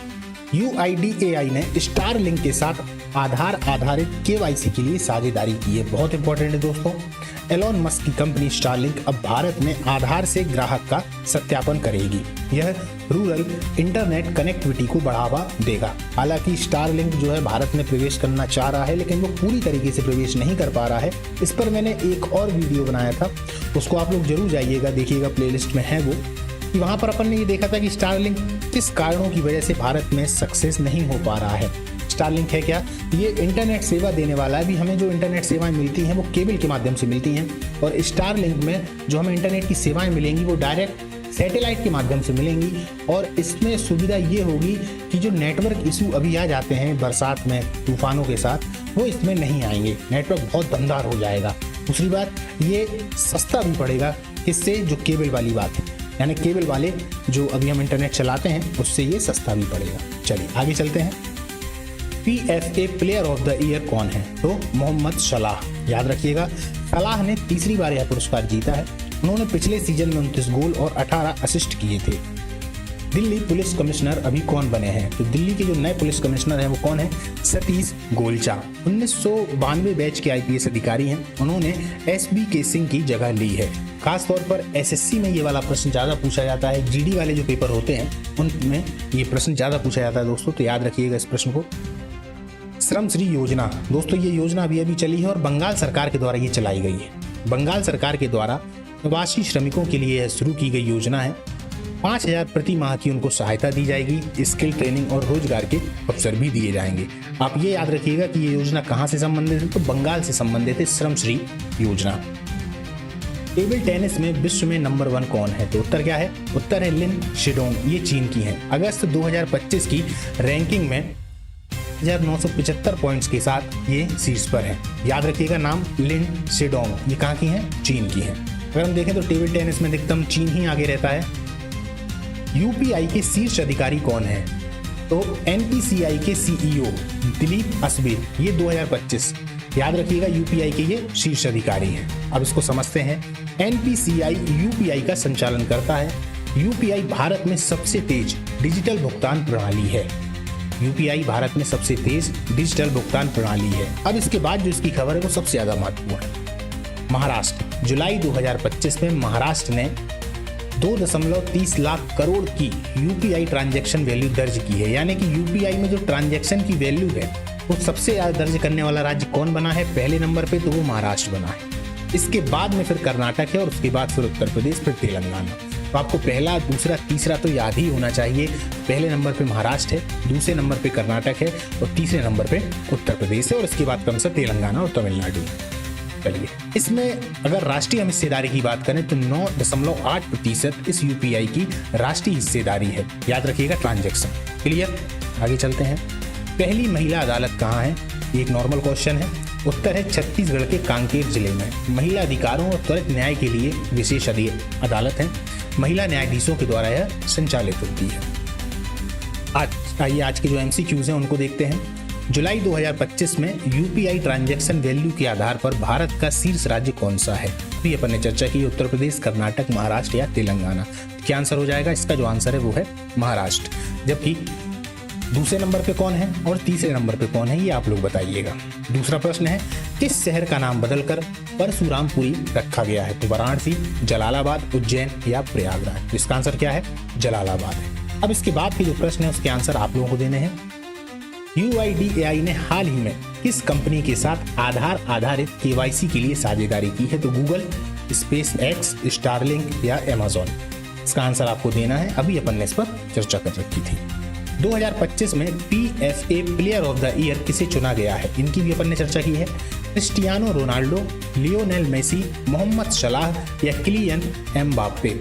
UIDAI ने स्टारलिंक के साथ आधार आधारित KYC के लिए साझेदारी की है। बहुत इंपॉर्टेंट है दोस्तों। एलोन मस्क की कंपनी स्टारलिंक अब भारत में आधार से ग्राहक का सत्यापन करेगी। यह रूरल इंटरनेट कनेक्टिविटी को बढ़ावा देगा। हालांकि स्टारलिंक जो है भारत में प्रवेश करना चाह रहा है, लेकिन वो पूरी तरीके से प्रवेश नहीं कर पा रहा है। इस पर मैंने एक और वीडियो बनाया था, उसको आप लोग जरूर जाइएगा, देखिएगा, प्लेलिस्ट में है वो। कि वहां पर अपन ने ये देखा था कि स्टारलिंक किस कारणों की वजह से भारत में सक्सेस नहीं हो पा रहा है। स्टारलिंक है क्या? ये इंटरनेट सेवा देने वाला है। अभी हमें जो इंटरनेट सेवाएं मिलती हैं वो केबल के माध्यम से मिलती हैं, और स्टारलिंक में जो हमें इंटरनेट की सेवाएं मिलेंगी वो डायरेक्ट सैटेलाइट के माध्यम से मिलेंगी। और इसमें सुविधा ये होगी कि जो नेटवर्क इशू अभी आ जाते हैं बरसात में तूफानों के साथ, वो इसमें नहीं आएंगे। नेटवर्क बहुत दमदार हो जाएगा। दूसरी बात, ये सस्ता भी पड़ेगा इससे, जो केबल वाली बात है, यानी केबल वाले जो अभी हम इंटरनेट चलाते हैं उससे ये सस्ता भी पड़ेगा। चलिए आगे चलते हैं। PFA player of the year कौन है? तो मोहम्मद सलाह। याद रखिएगा, सलाह ने 3री बार यह पुरस्कार जीता है। उन्होंने पिछले सीजन में 29 गोल और 18 असिस्ट किए थे। दिल्ली पुलिस कमिश्नर अभी कौन बने हैं? तो दिल्ली के जो नए पुलिस कमिश्नर हैं वो कौन है? सतीश गोलचा। 1992 बैच के IPS अधिकारी हैं। उन्होंने SBK सिंह की जगह ली है। खास तौर पर SSC में ये वाला प्रश्न ज्यादा पूछा जाता है। GD वाले जो पेपर होते हैं उनमें ये प्रश्न ज्यादा पूछा जाता है दोस्तों, तो याद रखिएगा इस प्रश्न को। श्रम श्री योजना, दोस्तों ये योजना अभी चली है और बंगाल सरकार के द्वारा ये चलाई गई है। बंगाल सरकार के द्वारा प्रवासी श्रमिकों के लिए यह शुरू की गई योजना है। 5,000 प्रति माह की उनको सहायता दी जाएगी। स्किल ट्रेनिंग और रोजगार के अवसर भी दिए जाएंगे। आप ये याद रखिएगा कि ये योजना कहाँ से संबंधित है? तो बंगाल से संबंधित है श्रम श्री योजना। टेबल टेनिस में विश्व में नंबर 1 कौन है? तो उत्तर क्या है? उत्तर है लिन शिडोंग। ये चीन की है। अगस्त 2025 की रैंकिंग में 1975 पॉइंट्स के साथ ये शीर्ष पर है। याद रखिएगा नाम, लिन शिडोंग। ये कहाँ की है? चीन की है। अगर हम देखें तो टेबल टेनिस में अधिकतम चीन ही आगे रहता है। UPI के शीर्ष अधिकारी कौन है? तो NPCI के CEO दिलीप असबे, ये 2025। याद रखिएगा UPI के ये शीर्ष अधिकारी हैं। अब इसको समझते हैं। NPCI UPI का संचालन करता है। UPI भारत में सबसे तेज डिजिटल भुगतान प्रणाली है। UPI भारत में सबसे तेज डिजिटल भुगतान प्रणाली है। अब इसके बाद जो इसकी खबर है वो सबसे ज्यादा महत्वपूर्ण है। महाराष्ट्र, जुलाई 2025 में महाराष्ट्र ने 2.30 लाख करोड़ की यूपीआई ट्रांजैक्शन वैल्यू दर्ज की है। यानी कि यूपीआई में जो ट्रांजैक्शन की वैल्यू है वो सबसे ज्यादा दर्ज करने वाला राज्य कौन बना है? पहले नंबर पे तो वो महाराष्ट्र बना है, इसके बाद में फिर कर्नाटक है और उसके बाद फिर उत्तर प्रदेश, फिर तेलंगाना। तो आपको पहला, दूसरा, तीसरा तो याद ही होना चाहिए। पहले नंबर पे महाराष्ट्र है, दूसरे नंबर पे कर्नाटक है और तीसरे नंबर पे उत्तर प्रदेश है और इसके बाद क्रमशः तेलंगाना और तमिलनाडु है। चलिए, इसमें अगर राष्ट्रीय हिस्सेदारी की बात करें तो 9.8% इस यूपीआई की राष्ट्रीय हिस्सेदारी है। याद रखिएगा ट्रांजैक्शन। क्लियर? आगे चलते हैं। पहली महिला अदालत कहाँ है? ये एक नॉर्मल क्वेश्चन है। उत्तर है छत्तीसगढ़ के कांकेर जिले में। महिला अधिकारों और त्वरित न्याय के लिए विशेष अदालत है। महिला न्यायाधीशों के द्वारा यह संचालित होती है। आज के जो एमसीक्यूज हैं उनको देखते हैं। जुलाई 2025 में यूपीआई ट्रांजैक्शन वैल्यू के आधार पर भारत का शीर्ष राज्य कौन सा है? अभी अपन ने चर्चा की उत्तर प्रदेश, कर्नाटक, महाराष्ट्र या तेलंगाना। क्या आंसर हो जाएगा? इसका जो आंसर है वो है महाराष्ट्र। जबकि दूसरे नंबर पे कौन है और तीसरे नंबर पे कौन है ये आप लोग बताइएगा। दूसरा प्रश्न है, किस शहर का नाम बदलकर परशुरामपुरी रखा गया है? तो वाराणसी, जलालाबाद, उज्जैन या प्रयागराज। तो इसका आंसर क्या है? जलालाबाद है। अब इसके बाद के जो प्रश्न है उसके आंसर आप लोगों को देने हैं। UIDAI ने हाल ही में किस कंपनी के साथ आधार आधारित KYC के लिए साझेदारी की है? तो गूगल, SpaceX, स्टारलिंक या Amazon। इसका आंसर आपको देना है। अभी अपन ने इस पर चर्चा कर रखी थी। 2025 में PFA player of the year किसे चुना गया है? इनकी भी अपन ने चर्चा की है। Cristiano Ronaldo, Lionel Messi, Mohamed Salah या किलियन एम्बाप्पे।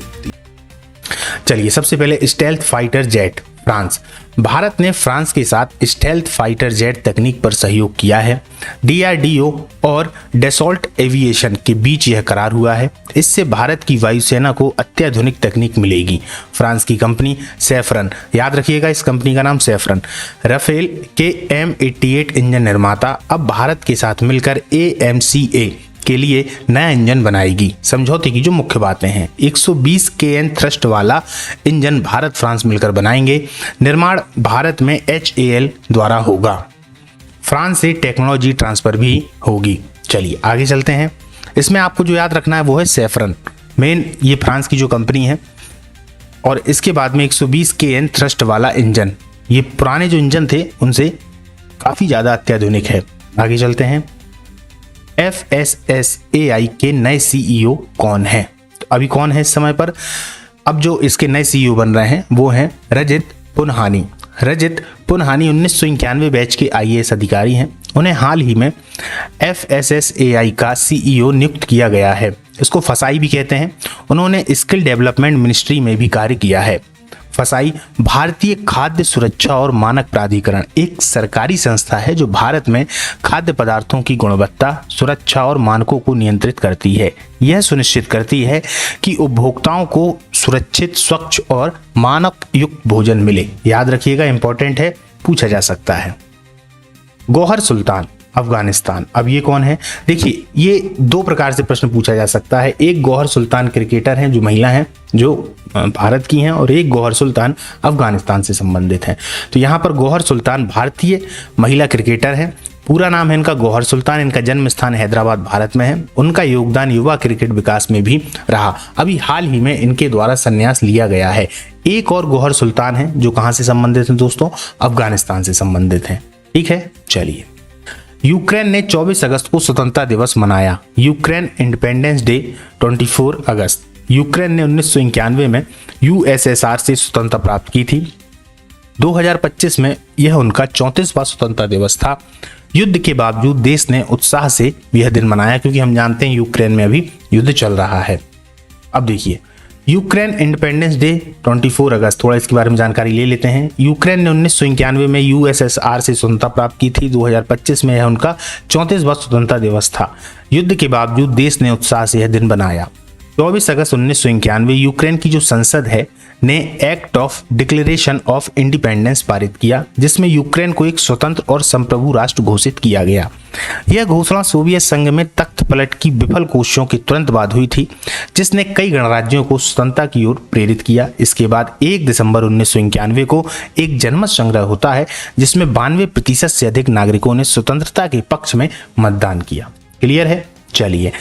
चलिए, सबसे पहले stealth fighter jet France. Bharat ने फ्रांस के साथ स्टेल्थ फाइटर जेट तकनीक पर सहयोग किया है। DRDO और डेसॉल्ट एविएशन के बीच यह करार हुआ है। इससे भारत की वायुसेना को अत्याधुनिक तकनीक मिलेगी। फ्रांस की कंपनी सैफरन, याद रखिएगा इस कंपनी का नाम सैफरन, राफेल के M88 इंजन निर्माता अब भारत के साथ मिलकर AMCA के लिए नया इंजन बनाएगी। समझौते की जो मुख्य बातें हैं, 120 kN थ्रस्ट वाला इंजन भारत फ्रांस मिलकर बनाएंगे। निर्माण भारत में HAL द्वारा होगा। फ्रांस से टेक्नोलॉजी ट्रांसफर भी होगी। चलिए आगे चलते हैं। इसमें आपको जो याद रखना है वो है सैफरन, मेन ये फ्रांस की जो कंपनी है। और इसके बाद में 120 kN थ्रस्ट वाला इंजन, ये पुराने जो इंजन थे उनसे काफ़ी ज़्यादा अत्याधुनिक है। आगे चलते हैं। FSSAI के नए CEO कौन है? तो अभी कौन है इस समय पर? अब जो इसके नए CEO बन रहे हैं वो हैं रजित पुन्हानी। रजित पुन्हानी 1991 बैच के IAS अधिकारी हैं। उन्हें हाल ही में FSSAI का CEO नियुक्त किया गया है। इसको फसाई भी कहते हैं। उन्होंने स्किल डेवलपमेंट मिनिस्ट्री में भी कार्य किया है। फसाई भारतीय खाद्य सुरक्षा और मानक प्राधिकरण एक सरकारी संस्था है जो भारत में खाद्य पदार्थों की गुणवत्ता, सुरक्षा और मानकों को नियंत्रित करती है। यह सुनिश्चित करती है कि उपभोक्ताओं को सुरक्षित, स्वच्छ और मानक युक्त भोजन मिले। याद रखिएगा, इंपॉर्टेंट है, पूछा जा सकता है। गौहर सुल्तान, अफगानिस्तान। अब ये कौन है? देखिए, ये दो प्रकार से प्रश्न पूछा जा सकता है। एक गौहर सुल्तान क्रिकेटर हैं जो महिला हैं, जो भारत की हैं, और एक गौहर सुल्तान अफगानिस्तान से संबंधित हैं। तो यहाँ पर गौहर सुल्तान भारतीय महिला क्रिकेटर हैं। पूरा नाम है इनका गौहर सुल्तान। इनका जन्म स्थान हैदराबाद, भारत में है। उनका योगदान युवा क्रिकेट विकास में भी रहा। अभी हाल ही में इनके द्वारा संन्यास लिया गया है। एक और गौहर सुल्तान है जो कहाँ से संबंधित हैं दोस्तों? अफगानिस्तान से संबंधित हैं। ठीक है, चलिए। यूक्रेन ने 24 अगस्त को स्वतंत्रता दिवस मनाया। यूक्रेन इंडिपेंडेंस डे 24 अगस्त। यूक्रेन ने 1991 में USSR से स्वतंत्रता प्राप्त की थी। 2025 में यह उनका 34वां स्वतंत्रता दिवस था। युद्ध के बावजूद देश ने उत्साह से यह दिन मनाया, क्योंकि हम जानते हैं यूक्रेन में अभी युद्ध चल रहा है। अब देखिए, यूक्रेन इंडिपेंडेंस डे 24 अगस्त, थोड़ा इसके बारे में जानकारी ले लेते हैं। यूक्रेन ने 1991 में USSR से स्वतंत्रता प्राप्त की थी। 2025 में यह उनका 34वां स्वतंत्रता दिवस था। युद्ध के बावजूद देश ने उत्साह से यह दिन बनाया। 24 अगस्त 1991 यूक्रेन की जो संसद है ने act of declaration of independence पारित किया, जिसमें यूक्रेन को एक स्वतंत्र और संप्रभु राष्ट्र घोषित किया गया। यह घोषणा सोवियत संघ में तख्त पलट की विफल कोशिशों के तुरंत बाद हुई थी, जिसने कई गणराज्यों को स्वतंत्रता की ओर प्रेरित किया। इसके बाद 1 दिसंबर 1991 को एक जनमत संग्रह होता है, जिसमें 92% से अधिक नागरिकों ने स्वतंत्रता के पक्ष में मतदान किया। क्लियर है? चलिए,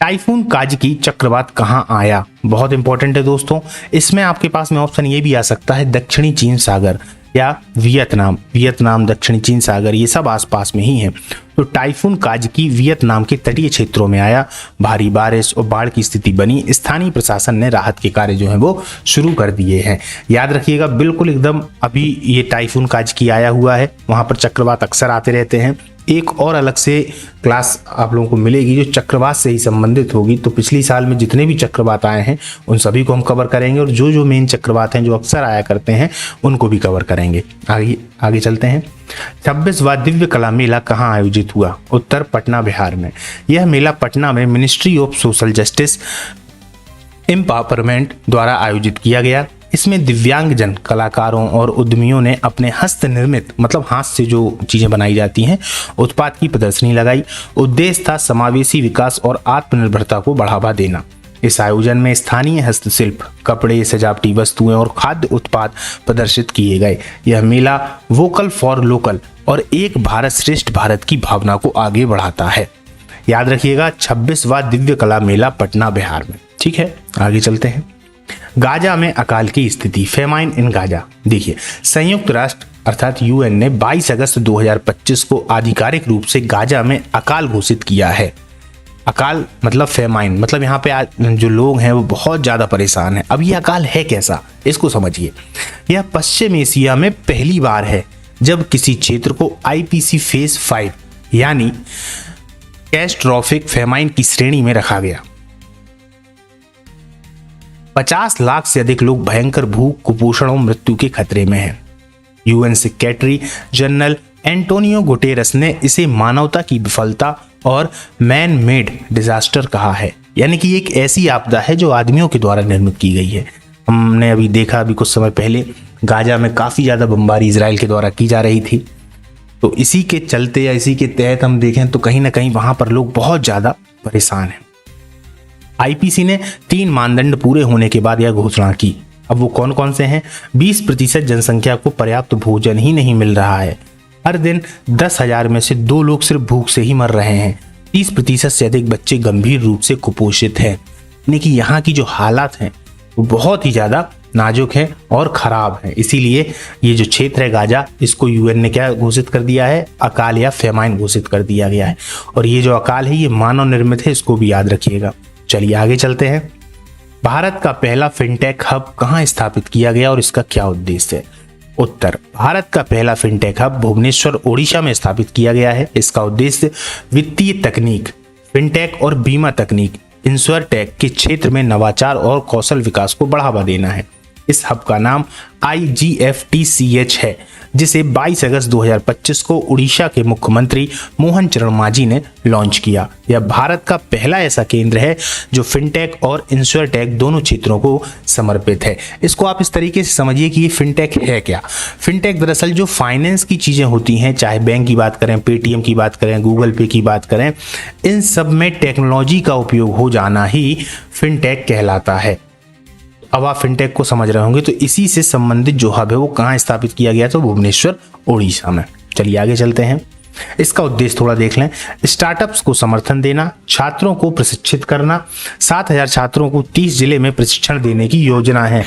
टाइफून काजकी चक्रवात कहाँ आया, बहुत इंपॉर्टेंट है दोस्तों। इसमें आपके पास में ऑप्शन ये भी आ सकता है दक्षिणी चीन सागर या वियतनाम दक्षिणी चीन सागर, ये सब आसपास में ही है। तो टाइफून काजकी वियतनाम के तटीय क्षेत्रों में आया, भारी बारिश और बाढ़ की स्थिति बनी, स्थानीय प्रशासन ने राहत के कार्य जो है वो शुरू कर दिए हैं। याद रखिएगा बिल्कुल एकदम अभी ये टाइफून काजकी आया हुआ है, वहां पर चक्रवात अक्सर आते रहते हैं। एक और अलग से क्लास आप लोगों को मिलेगी जो चक्रवात से ही संबंधित होगी। तो पिछली साल में जितने भी चक्रवात आए हैं उन सभी को हम कवर करेंगे और जो मेन चक्रवात हैं जो अक्सर आया करते हैं उनको भी कवर करेंगे। आगे चलते हैं। 26वां दिव्य कला मेला कहाँ आयोजित हुआ? उत्तर पटना बिहार में। यह मेला पटना में ministry of social justice empowerment द्वारा आयोजित किया गया। इसमें दिव्यांगजन कलाकारों और उद्यमियों ने अपने हस्त निर्मित मतलब हाथ से जो चीजें बनाई जाती हैं उत्पाद की प्रदर्शनी लगाई। उद्देश्य था समावेशी विकास और आत्मनिर्भरता को बढ़ावा देना। इस आयोजन में स्थानीय हस्तशिल्प, कपड़े, सजावटी वस्तुएं और खाद्य उत्पाद प्रदर्शित किए गए। यह मेला वोकल फॉर लोकल और एक भारत श्रेष्ठ भारत की भावना को आगे बढ़ाता है। याद रखिएगा 26वां दिव्य कला मेला पटना बिहार में। ठीक है, आगे चलते हैं। गाजा में अकाल की स्थिति, फेमाइन इन गाजा। देखिए संयुक्त राष्ट्र अर्थात यूएन ने 22 अगस्त 2025 को आधिकारिक रूप से गाजा में अकाल घोषित किया है। अकाल मतलब फेमाइन, मतलब यहाँ पे जो लोग हैं वो बहुत ज्यादा परेशान हैं। अब ये अकाल है कैसा, इसको समझिए। यह पश्चिम एशिया में पहली बार है जब किसी क्षेत्र को आईपीसी फेज 5 यानी कैटास्ट्रोफिक फेमाइन की श्रेणी में रखा गया। 50 लाख से अधिक लोग भयंकर भूख, कुपोषण और मृत्यु के खतरे में हैं। UN secretary general Antonio Guterres ने इसे मानवता की विफलता और मैन मेड डिजास्टर कहा है, यानी कि एक ऐसी आपदा है जो आदमियों के द्वारा निर्मित की गई है। हमने अभी देखा अभी कुछ समय पहले गाजा में काफी ज्यादा बमबारी इजराइल के द्वारा की जा रही थी। तो इसी के चलते या इसी के तहत हम देखें तो कहीं ना कहीं वहां पर लोग बहुत ज्यादा परेशान हैं। आईपीसी ने 3 मानदंड पूरे होने के बाद यह घोषणा की। अब वो कौन कौन से हैं? 20% जनसंख्या को पर्याप्त भोजन ही नहीं मिल रहा है। हर दिन 10,000 में से 2 लोग सिर्फ भूख से ही मर रहे हैं। 30% से अधिक बच्चे गंभीर रूप से कुपोषित हैं। यानी कि यहाँ की जो हालात हैं वो बहुत ही ज्यादा नाजुक है और खराब है। इसीलिए ये जो क्षेत्र है गाजा, इसको यूएन ने क्या घोषित कर दिया है? अकाल या फेमाइन घोषित कर दिया गया है। और ये जो अकाल है ये मानव निर्मित है, इसको भी याद रखिएगा। चलिए आगे चलते हैं। भारत का पहला फिनटेक हब कहाँ स्थापित किया गया और इसका क्या उद्देश्य है? उत्तर भारत का पहला फिनटेक हब भुवनेश्वर ओडिशा में स्थापित किया गया है। इसका उद्देश्य वित्तीय तकनीक, फिनटेक और बीमा तकनीक, इंश्योरटेक के क्षेत्र में नवाचार और कौशल विकास को बढ़ावा देना है। इस हब का नाम IGFTCH है, जिसे 22 अगस्त 2025 को उड़ीसा के मुख्यमंत्री मोहन चरण मांझी ने लॉन्च किया। यह भारत का पहला ऐसा केंद्र है जो फिनटेक और इंश्योरटेक दोनों क्षेत्रों को समर्पित है। इसको आप इस तरीके से समझिए कि ये फिनटेक है क्या। फिनटेक दरअसल जो फाइनेंस की चीजें होती हैं, चाहे बैंक की बात करें, पेटीएम की बात करें, गूगल पे की बात करें, इन सब में टेक्नोलॉजी का उपयोग हो जाना ही फिनटेक कहलाता है। अब आप फिनटेक को समझ रहे होंगे। तो इसी से संबंधित जो हब है वो कहाँ स्थापित किया गया? तो भुवनेश्वर ओडिशा में। चलिए आगे चलते हैं। इसका उद्देश्य थोड़ा देख लें। स्टार्टअप्स को समर्थन देना, छात्रों को प्रशिक्षित करना, 7,000 छात्रों को 30 जिले में प्रशिक्षण देने की योजना है।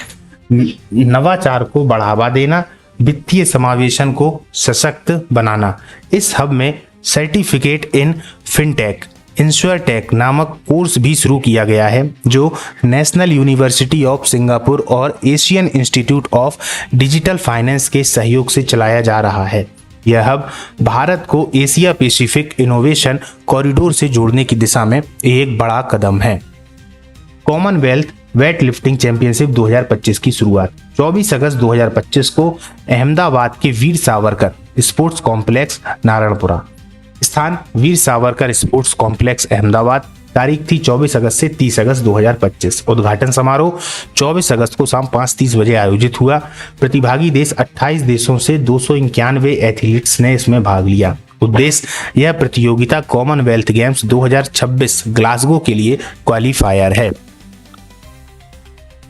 नवाचार को बढ़ावा देना, वित्तीय समावेशन को सशक्त बनाना। इस हब में सर्टिफिकेट इन फिनटेक इंश्योरटेक नामक कोर्स भी शुरू किया गया है, जो नेशनल यूनिवर्सिटी ऑफ सिंगापुर और Asian institute of digital finance के सहयोग से चलाया जा रहा है। यह हब भारत को एशिया पैसिफिक इनोवेशन कॉरिडोर से जोड़ने की दिशा में एक बड़ा कदम है। कॉमनवेल्थ वेट लिफ्टिंग चैंपियनशिप 2025 की शुरुआत 24 अगस्त 2025 को अहमदाबाद के वीर सावरकर स्पोर्ट्स कॉम्प्लेक्स नारायणपुरा। स्थान वीर सावरकर स्पोर्ट्स कॉम्प्लेक्स अहमदाबाद। तारीख थी 24 अगस्त से 30 अगस्त 2025। उद्घाटन समारोह 24 अगस्त को शाम 5:30 बजे आयोजित हुआ। प्रतिभागी देश 28 देशों से 291 एथलीट्स ने इसमें भाग लिया। उद्देश्य यह प्रतियोगिता कॉमनवेल्थ गेम्स 2026 ग्लासगो के लिए क्वालिफायर है।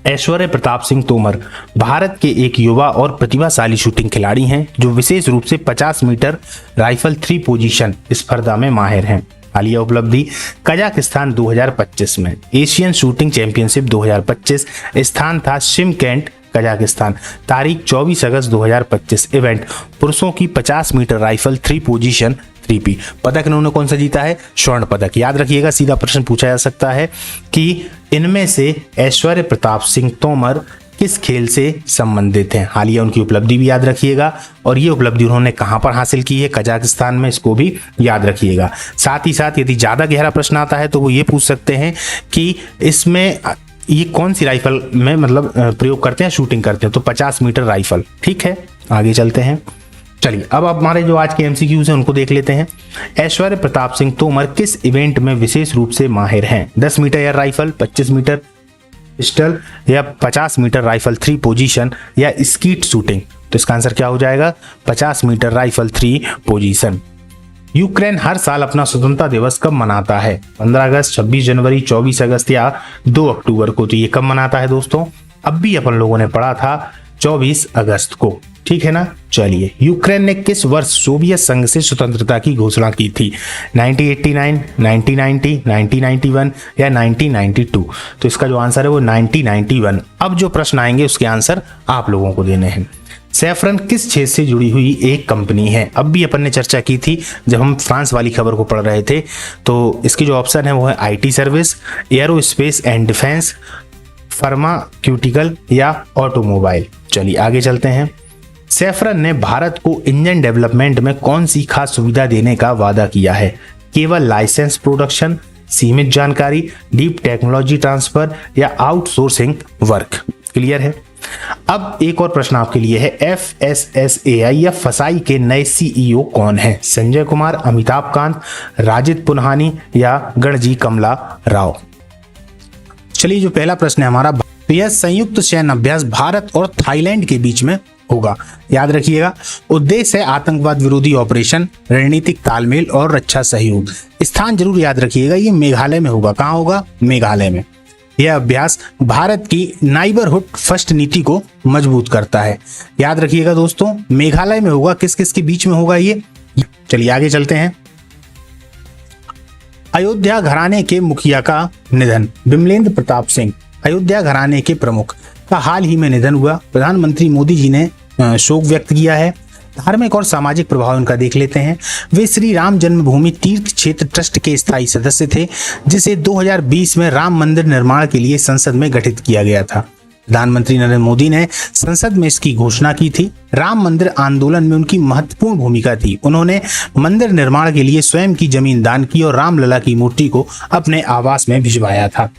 ऐश्वर्य प्रताप सिंह तोमर भारत के एक युवा और प्रतिभाशाली शूटिंग खिलाड़ी हैं जो विशेष रूप से 50 मीटर राइफल 3 पोजीशन स्पर्धा में माहिर हैं। हालिया उपलब्धि कजाकिस्तान 2025 में एशियन शूटिंग चैंपियनशिप 2025, स्थान था शिमकेंट कजाकिस्तान, तारीख 24 अगस्त 2025, इवेंट पुरुषों की 50 मीटर राइफल 3 पोजीशन 3P, पदक इन्होंने कौन सा जीता है? स्वर्ण पदक। याद रखिएगा, सीधा प्रश्न पूछा जा सकता है कि इनमें से ऐश्वर्य प्रताप सिंह तोमर किस खेल से संबंधित हैं? हालिया उनकी उपलब्धि भी याद रखिएगा, और ये उपलब्धि उन्होंने कहां पर हासिल की है? कजाकिस्तान में, इसको भी याद रखिएगा। साथ ही साथ यदि ज्यादा गहरा प्रश्न आता है तो वो ये पूछ सकते हैं कि इसमें ये कौन सी राइफल में मतलब प्रयोग करते हैं, शूटिंग करते हैं, तो 50 मीटर राइफल। ठीक है, आगे चलते हैं। चलिए अब हमारे जो आज के MCQs हैं उनको देख लेते हैं। ऐश्वर्य प्रताप सिंह तोमर किस इवेंट में विशेष रूप से माहिर हैं? 10 metre air rifle, 25 metre pistol या 50 मीटर राइफल 3 पोजीशन या स्कीट शूटिंग? तो इसका आंसर क्या हो जाएगा? 50 मीटर राइफल 3 पोजीशन। यूक्रेन हर साल अपना स्वतंत्रता दिवस कब मनाता है? 15 अगस्त, 26 जनवरी, 24 अगस्त या 2 अक्टूबर को? तो ये कब मनाता है दोस्तों? अब भी अपन लोगों ने पढ़ा था 24 अगस्त को। ठीक है ना। चलिए, यूक्रेन ने किस वर्ष सोवियत संघ से स्वतंत्रता की घोषणा की थी? 1989, 1990, 1991 या 1992? तो इसका जो आंसर है वो 1991। अब जो प्रश्न आएंगे उसके आंसर आप लोगों को देने हैं। सैफरन किस क्षेत्र से जुड़ी हुई एक कंपनी है? अब भी अपन ने चर्चा की थी जब हम फ्रांस वाली खबर को पढ़ रहे थे। तो इसकी जो ऑप्शन है वो है IT service, aerospace and defence, pharmaceutical या ऑटोमोबाइल। चलिए आगे चलते हैं। सैफरन ने भारत को इंजन डेवलपमेंट में कौन सी खास सुविधा देने का वादा किया है? केवल लाइसेंस प्रोडक्शन, सीमित जानकारी, डीप टेक्नोलॉजी ट्रांसफर या आउटसोर्सिंग वर्क? क्लियर है। अब एक और प्रश्न आपके लिए है। FSSAI या फसाई के नए CEO कौन है? संजय कुमार, अमिताभ कांत, राजित पुन्हानी या गणजी कमला राव? चलिए, जो पहला प्रश्न है हमारा, तो यह संयुक्त सैन्य अभ्यास भारत और थाईलैंड के बीच में होगा। याद रखिएगा, उद्देश्य है आतंकवाद विरोधी ऑपरेशन, रणनीतिक तालमेल और रक्षा सहयोग। स्थान जरूर याद रखिएगा, ये मेघालय में होगा। कहाँ होगा? मेघालय में। यह अभ्यास भारत की नाइबरहुड फर्स्ट नीति को मजबूत करता है। याद रखिएगा दोस्तों, मेघालय में होगा। किस किस के बीच में होगा ये? चलिए आगे चलते हैं। अयोध्या घराने के मुखिया का निधन। विमलेंद्र प्रताप सिंह, अयोध्या घराने के प्रमुख, का हाल ही में निधन हुआ। प्रधानमंत्री मोदी जी ने शोक व्यक्त किया है। धार्मिक और सामाजिक प्रभाव इनका देख लेते हैं। वे श्री राम जन्मभूमि तीर्थ क्षेत्र ट्रस्ट के स्थायी सदस्य थे, जिसे 2020 में राम मंदिर निर्माण के लिए संसद में गठित किया गया था। प्रधानमंत्री नरेंद्र मोदी ने संसद में इसकी घोषणा की थी। राम मंदिर आंदोलन में उनकी महत्वपूर्ण भूमिका थी। उन्होंने मंदिर निर्माण के लिए स्वयं की जमीन दान की और रामलला की मूर्ति को अपने आवास में भिजवाया था।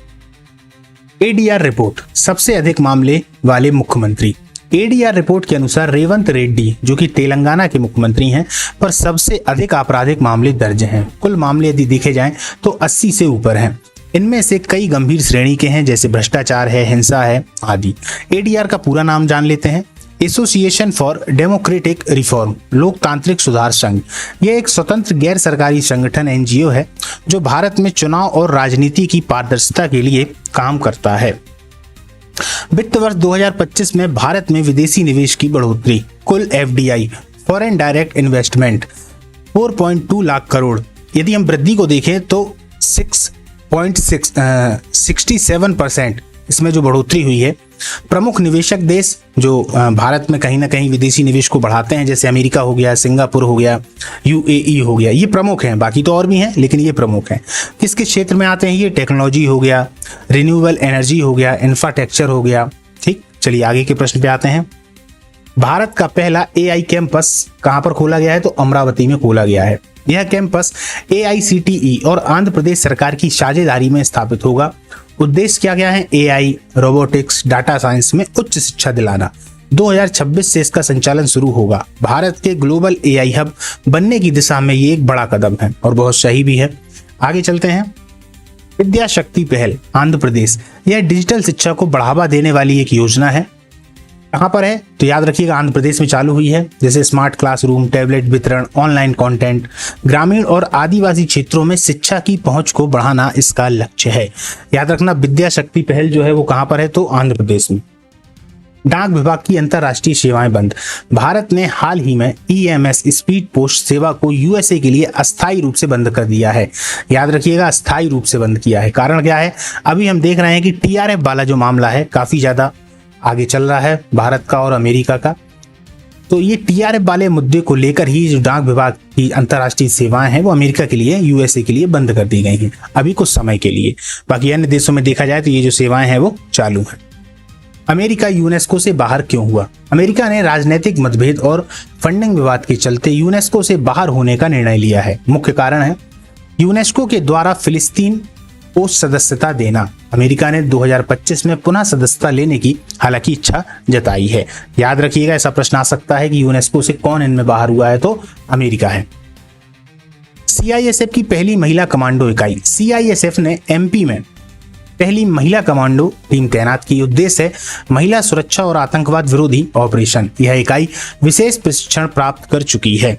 ADR रिपोर्ट, सबसे अधिक मामले वाले मुख्यमंत्री। ADR रिपोर्ट के अनुसार रेवंत रेड्डी, जो कि तेलंगाना के मुख्यमंत्री हैं, पर सबसे अधिक आपराधिक मामले दर्ज हैं। कुल मामले यदि देखे जाएं तो 80 से ऊपर हैं। इनमें से कई गंभीर श्रेणी के हैं, जैसे भ्रष्टाचार है, हिंसा है आदि। ADR का पूरा नाम जान लेते हैं। एसोसिएशन फॉर डेमोक्रेटिक रिफॉर्म, लोकतांत्रिक सुधार संघ। यह एक स्वतंत्र गैर सरकारी संगठन NGO है जो भारत में चुनाव और राजनीति की पारदर्शिता के लिए काम करता है। वित्त वर्ष 2025 में भारत में विदेशी निवेश की बढ़ोतरी। कुल FDI, foreign direct investment, 4.2 lakh crore. यदि हम वृद्धि को देखें तो 6.67% इसमें जो बढ़ोतरी हुई है। प्रमुख निवेशक देश जो भारत में कहीं ना कहीं विदेशी निवेश को बढ़ाते हैं, जैसे अमेरिका हो गया, सिंगापुर हो गया, UAE हो गया, ये प्रमुख हैं। बाकी तो और भी हैं, लेकिन ये प्रमुख हैं। किसके क्षेत्र में आते हैं ये? टेक्नोलॉजी हो गया, रिन्यूएबल एनर्जी हो गया, इंफ्रास्ट्रक्चर हो गया। ठीक, चलिए आगे के प्रश्न पे आते हैं। भारत का पहला AI कैंपस कहां पर खोला गया है? तो अमरावती में खोला गया है। यह कैंपस AICTE और आंध्र प्रदेश सरकार की साझेदारी में स्थापित होगा। उद्देश्य क्या है? AI, रोबोटिक्स, डाटा साइंस में उच्च शिक्षा दिलाना। 2026 से इसका संचालन शुरू होगा। भारत के ग्लोबल AI हब बनने की दिशा में ये एक बड़ा कदम है और बहुत सही भी है। आगे चलते हैं। विद्या शक्ति पहल, आंध्र प्रदेश। यह डिजिटल शिक्षा को बढ़ावा देने वाली एक योजना है। कहां पर है? तो याद रखिएगा, आंध्र प्रदेश में चालू हुई है। जैसे स्मार्ट क्लासरूम, टैबलेट वितरण, ऑनलाइन कंटेंट। ग्रामीण और आदिवासी क्षेत्रों में शिक्षा की पहुंच को बढ़ाना इसका लक्ष्य है। याद रखना, विद्या शक्ति पहल जो है वो कहां पर है? तो आंध्र प्रदेश में। डाक विभाग की अंतर्राष्ट्रीय सेवाएं बंद। भारत ने हाल ही में ईएमएस स्पीड पोस्ट सेवा को यूएसए के लिए अस्थायी रूप से बंद कर दिया है। याद रखिएगा, अस्थायी रूप से बंद किया है। कारण क्या है? अभी हम देख रहे हैं कि टीआरएफ वाला जो मामला है काफी ज्यादा आगे चल रहा है भारत का और अमेरिका का। तो ये टीआरएफ वाले मुद्दे को लेकर ही जो डाक विभाग की अंतर्राष्ट्रीय सेवाएं हैं वो अमेरिका के लिए, यूएसए के लिए बंद कर दी गई हैं अभी कुछ समय के लिए। बाकी अन्य देशों में देखा जाए तो ये जो सेवाएं हैं वो चालू हैं। अमेरिका यूनेस्को से बाहर क्यों हुआ? अमेरिका ने राजनीतिक मतभेद और फंडिंग विवाद के चलते यूनेस्को से बाहर होने का निर्णय लिया है। मुख्य कारण है यूनेस्को के द्वारा फिलिस्तीन को सदस्यता देना। अमेरिका ने 2025 में पुनः सदस्यता लेने की हालांकि इच्छा जताई है। याद रखिएगा, ऐसा प्रश्न आ सकता है कि यूनेस्को से कौन इनमें बाहर हुआ है, तो अमेरिका है। सीआईएसएफ की पहली महिला कमांडो इकाई। सीआईएसएफ ने एमपी में पहली महिला कमांडो टीम तैनात की। उद्देश्य है महिला सुरक्षा और आतंकवाद विरोधी ऑपरेशन। यह इकाई विशेष प्रशिक्षण प्राप्त कर चुकी है।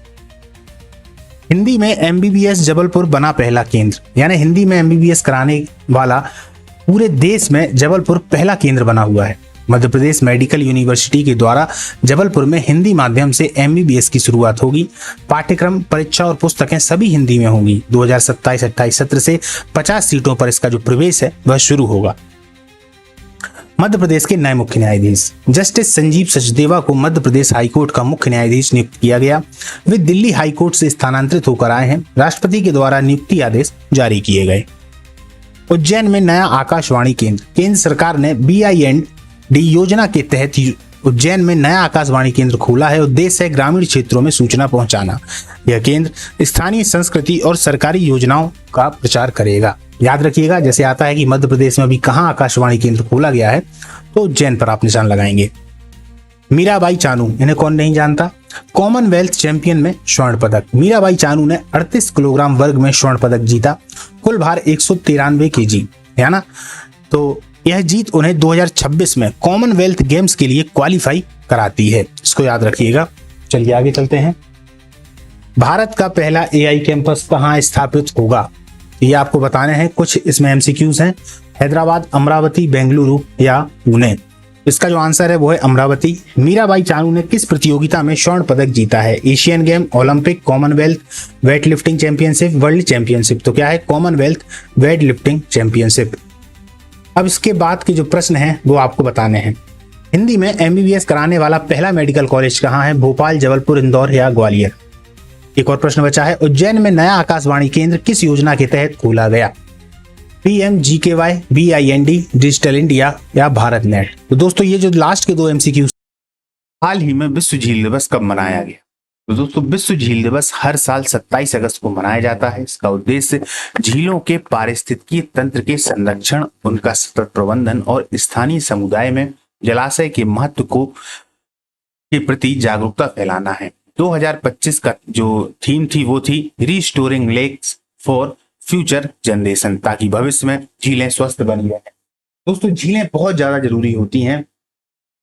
हिंदी में एमबीबीएस जबलपुर बना पहला केंद्र, यानी हिंदी में एमबीबीएस कराने वाला पूरे देश में जबलपुर पहला केंद्र बना हुआ है। मध्य प्रदेश मेडिकल यूनिवर्सिटी के द्वारा जबलपुर में हिंदी माध्यम से एमबीबीएस की शुरुआत होगी। पाठ्यक्रम, परीक्षा और पुस्तकें सभी हिंदी में होंगी। 2027-28 सत्र से 50 सीटों पर इसका जो प्रवेश है वह शुरू होगा। मध्य प्रदेश के नए मुख्य न्यायाधीश। जस्टिस संजीव सचदेवा को मध्य प्रदेश हाईकोर्ट का मुख्य न्यायाधीश नियुक्त किया गया। वे दिल्ली हाईकोर्ट से स्थानांतरित होकर आए हैं। राष्ट्रपति के द्वारा नियुक्ति आदेश जारी किए गए। उज्जैन में नया आकाशवाणी केंद्र। केंद्र सरकार ने BIND योजना के तहत उज्जैन में नया आकाशवाणी केंद्र खोला है। उद्देश्य है ग्रामीण क्षेत्रों में सूचना पहुंचाना। यह केंद्र स्थानीय संस्कृति और सरकारी योजनाओं का प्रचार करेगा। याद रखिएगा, जैसे आता है कि मध्य प्रदेश में अभी कहाँ आकाशवाणी केंद्र खोला गया है, तो उज्जैन पर आप निशान लगाएंगे। मीराबाई चानू, इन्हें कौन नहीं जानता? कॉमनवेल्थ चैंपियन में स्वर्ण पदक। मीराबाई चानू ने 38 किलोग्राम वर्ग में स्वर्ण पदक जीता। कुल भार 193 kg है ना। तो यह जीत उन्हें 2026 में कॉमनवेल्थ गेम्स के लिए क्वालिफाई कराती है, इसको याद रखिएगा। चलिए आगे चलते हैं। भारत का पहला AI कैंपस कहाँ स्थापित होगा? ये आपको बताने हैं। कुछ इसमें एमसीक्यूज हैं। हैदराबाद, अमरावती, बेंगलुरु या पुणे। इसका जो आंसर है वो है अमरावती। मीराबाई चानू ने किस प्रतियोगिता में स्वर्ण पदक जीता है? Asian game, Olympic, Commonwealth weight lifting championship, world championship. तो क्या है? Commonwealth weight lifting championship. अब इसके बाद के जो प्रश्न हैं वो आपको बताने हैं। हिंदी में एमबीबीएस कराने वाला पहला मेडिकल कॉलेज कहाँ है? भोपाल, जबलपुर, इंदौर या ग्वालियर। एक और प्रश्न बचा है। उज्जैन में नया आकाशवाणी केंद्र किस योजना के तहत खोला गया? PMGKY, BIND, डिजिटल इंडिया या भारत नेट। तो दोस्तों ये जो लास्ट के दो एमसीक्यू। हाल ही में विश्व झील दिवस कब मनाया गया? तो दोस्तों विश्व झील दिवस हर साल 27 अगस्त को मनाया जाता है। इसका उद्देश्य झीलों के पारिस्थितिकीय तंत्र के संरक्षण, उनका सतत प्रबंधन और स्थानीय समुदाय में जलाशय के महत्व के प्रति जागरूकता फैलाना है। 2025 का जो थीम थी वो थी restoring lakes for future generation, ताकि भविष्य में झीलें स्वस्थ बनी रहें। दोस्तों झीलें बहुत ज्यादा जरूरी होती हैं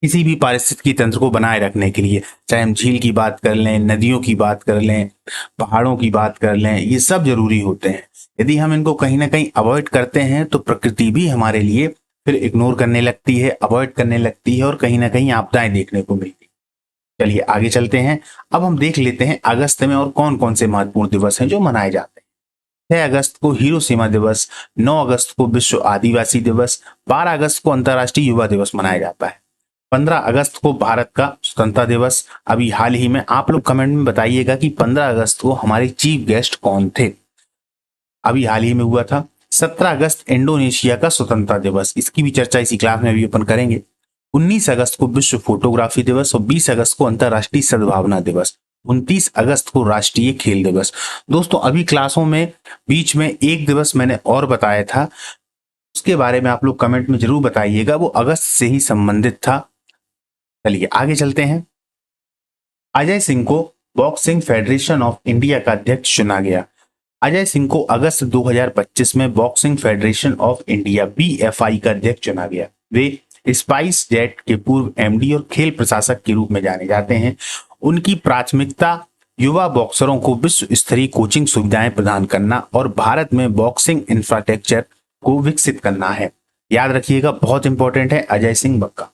किसी भी पारिस्थितिकी तंत्र को बनाए रखने के लिए। चाहे हम झील की बात कर लें, नदियों की बात कर लें, पहाड़ों की बात कर लें, ये सब जरूरी होते हैं। यदि हम इनको कहीं ना कहीं अवॉइड करते हैं तो प्रकृति भी हमारे लिए फिर इग्नोर करने लगती है, अवॉइड करने लगती है और कहीं ना कहीं आपदाएं देखने को मिलती है। चलिए आगे चलते हैं। अब हम देख लेते हैं अगस्त में और कौन कौन से महत्वपूर्ण दिवस हैं जो मनाए जाते हैं। 6 अगस्त को हिरोशिमा दिवस, 9 अगस्त को विश्व आदिवासी दिवस, 12 अगस्त को अंतर्राष्ट्रीय युवा दिवस मनाया जाता है, 15 अगस्त को भारत का स्वतंत्रता दिवस। अभी हाल ही में आप लोग कमेंट में बताइएगा कि 15 अगस्त को हमारे चीफ गेस्ट कौन थे। अभी हाल ही में हुआ था। 17 अगस्त इंडोनेशिया का स्वतंत्रता दिवस, इसकी भी चर्चा इसी क्लास में भी अपन करेंगे। 19 अगस्त को विश्व फोटोग्राफी दिवस और 20 अगस्त को अंतर्राष्ट्रीय सद्भावना दिवस। 29 अगस्त को राष्ट्रीय खेल दिवस। दोस्तों अभी क्लासों में बीच में एक दिवस मैंने और बताया था, उसके बारे में आप लोग कमेंट में जरूर बताइएगा, वो अगस्त से ही संबंधित था। चलिए आगे चलते हैं। अजय सिंह को बॉक्सिंग फेडरेशन ऑफ इंडिया का अध्यक्ष चुना गया। अजय सिंह को अगस्त 2025 में boxing federation of India BFI का अध्यक्ष चुना गया। वे स्पाइस जेट के पूर्व MD और खेल प्रशासक के रूप में जाने जाते हैं। उनकी प्राथमिकता युवा बॉक्सरों को विश्व स्तरीय कोचिंग सुविधाएं प्रदान करना और भारत में बॉक्सिंग इंफ्रास्ट्रक्चर को विकसित करना है। याद रखिएगा, बहुत इंपॉर्टेंट है अजय सिंह बक्का।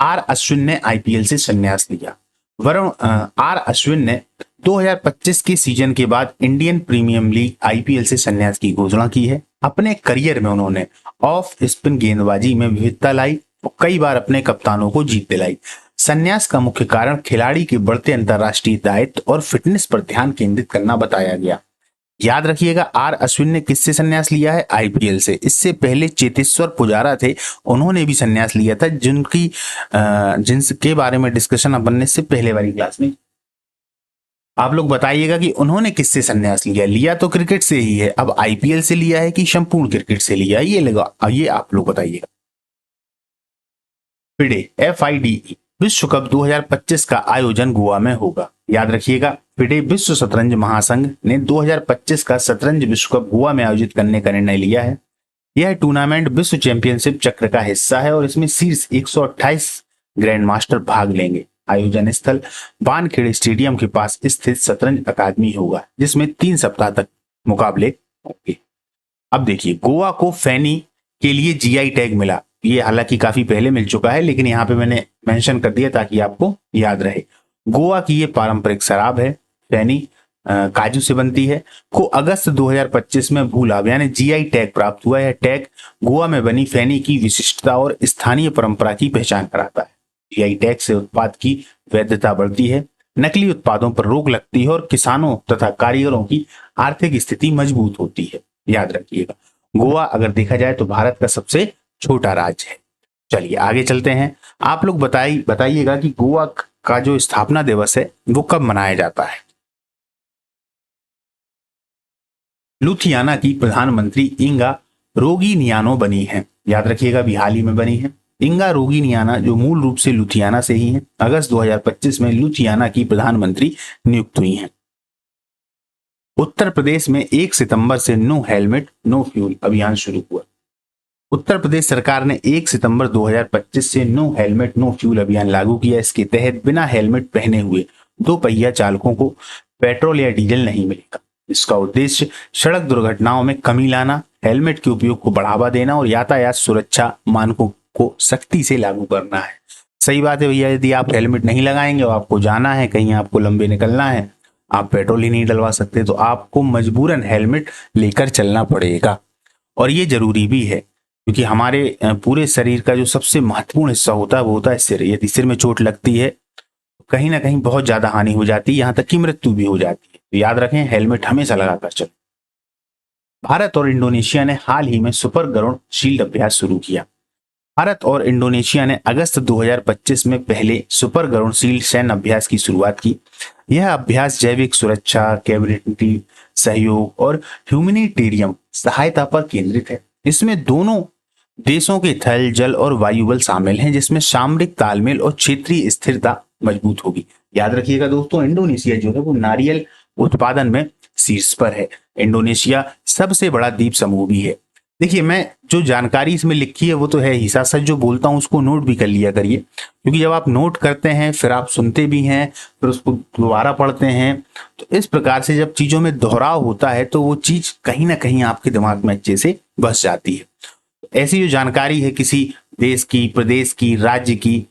आर अश्विन ने आईपीएल से संन्यास लिया। आर अश्विन ने 2025 के सीजन के बाद इंडियन प्रीमियम लीग आईपीएल से संन्यास की घोषणा की है। अपने करियर में उन्होंने ऑफ स्पिन गेंदबाजी में विविधता लाई और कई बार अपने कप्तानों को जीत दिलाई। संन्यास का मुख्य कारण खिलाड़ी के बढ़ते अंतर्राष्ट्रीय दायित्व और फिटनेस पर ध्यान केंद्रित करना बताया गया। याद रखिएगा, आर अश्विन ने किससे संन्यास लिया है? आईपीएल से। इससे पहले चेतेश्वर पुजारा थे, उन्होंने भी संन्यास लिया था, जिनके बारे में डिस्कशन अपन ने इससे पहले वाली क्लास में। आप लोग बताइएगा कि उन्होंने किससे संन्यास लिया? लिया तो क्रिकेट से ही है, अब आईपीएल से लिया है कि संपूर्ण क्रिकेट से लिया है, ये आप लोग बताइएगा। फिडे FIDE विश्व कप 2025 का आयोजन गोवा में होगा। याद रखिएगा, फिडे विश्व शतरंज महासंघ ने 2025 का शतरंज विश्व कप गोवा में आयोजित करने का निर्णय लिया है। यह टूर्नामेंट विश्व चैंपियनशिप चक्र का हिस्सा है और इसमें शीर्ष 128 ग्रैंड मास्टर भाग लेंगे। आयोजन स्थल वानखेड़े स्टेडियम के पास स्थित शतरंज अकादमी होगा, जिसमें 3 सप्ताह तक मुकाबले होंगे। अब देखिए, गोवा को फैनी के लिए GI टैग मिला। ये हालांकि काफी पहले मिल चुका है, लेकिन यहाँ पे मैंने मेंशन कर दिया ताकि आपको याद रहे। गोवा की ये पारंपरिक शराब है, फैनी काजू से बनती है, को अगस्त 2025 में भूलाभ यानी GI टैग प्राप्त हुआ है। टैग गोवा में बनी फैनी की विशिष्टता और स्थानीय परंपरा की पहचान कराता है। GI टैग से उत्पाद की वैधता बढ़ती है, नकली उत्पादों पर रोक लगती है और किसानों तथा कारीगरों की आर्थिक स्थिति मजबूत होती है। याद रखिएगा, गोवा अगर देखा जाए तो भारत का सबसे छोटा राज्य है। चलिए आगे चलते हैं। आप लोग बताइएगा कि गोवा का जो स्थापना दिवस है वो कब मनाया जाता है? लुथियाना की प्रधानमंत्री इंगा रोगिनियानो बनी है। याद रखिएगा, अभी हाल ही में बनी है। इंगा रोगिनियाना जो मूल रूप से लुथियाना से ही है, अगस्त 2025 में लुथियाना की प्रधानमंत्री नियुक्त हुई हैं। उत्तर प्रदेश में 1 सितंबर से नो हेलमेट नो फ्यूल अभियान शुरू हुआ। उत्तर प्रदेश सरकार ने 1 सितंबर 2025 से नो हेलमेट नो फ्यूल अभियान लागू किया। इसके तहत बिना हेलमेट पहने हुए 2 पहिया चालकों को पेट्रोल या डीजल नहीं मिलेगा। इसका उद्देश्य सड़क दुर्घटनाओं में कमी लाना, हेलमेट के उपयोग को बढ़ावा देना और यातायात सुरक्षा मानकों को सख्ती से लागू करना है। सही बात है भैया, यदि आप हेलमेट नहीं लगाएंगे और आपको जाना है कहीं, आपको लंबे निकलना है, आप पेट्रोल ही नहीं डलवा सकते, तो आपको मजबूरन हेलमेट लेकर चलना पड़ेगा। और ये जरूरी भी है, क्योंकि हमारे पूरे शरीर का जो सबसे महत्वपूर्ण हिस्सा होता है वो होता है सिर। यदि सिर में चोट लगती है तो कहीं ना कहीं बहुत ज्यादा हानि हो जाती है, यहाँ तक कि मृत्यु भी हो जाती है। तो याद रखें, हेलमेट हमेशा लगाकर चलें। भारत और इंडोनेशिया ने हाल ही में सुपर गरुड़ शील्ड अभ्यास शुरू किया। भारत और इंडोनेशिया ने अगस्त 2025 में पहले सुपर गरुड़ शील्ड सैन्य अभ्यास की शुरुआत की। यह अभ्यास जैविक सुरक्षा, कैबिनेटरी सहयोग और ह्यूमैनिटेरियन सहायता पर केंद्रित है। इसमें दोनों देशों के थल, जल और वायु बल शामिल हैं, जिसमें सामरिक तालमेल और क्षेत्रीय स्थिरता मजबूत होगी। याद रखिएगा दोस्तों, इंडोनेशिया जो है वो नारियल उत्पादन में शीर्ष पर है। इंडोनेशिया सबसे बड़ा द्वीप समूह भी है। देखिए, मैं जो जानकारी इसमें लिखी है वो तो है ही, साथ साथ जो बोलता हूँ उसको नोट भी कर लिया करिए, क्योंकि जब आप नोट करते हैं फिर आप सुनते भी हैं, फिर उसको दोबारा पढ़ते हैं, तो इस प्रकार से जब चीजों में दोहराव होता है तो वो चीज कहीं ना कहीं आपके दिमाग में अच्छे से बस जाती है। ऐसी जो जानकारी है किसी देश की, प्रदेश की, राज्य की,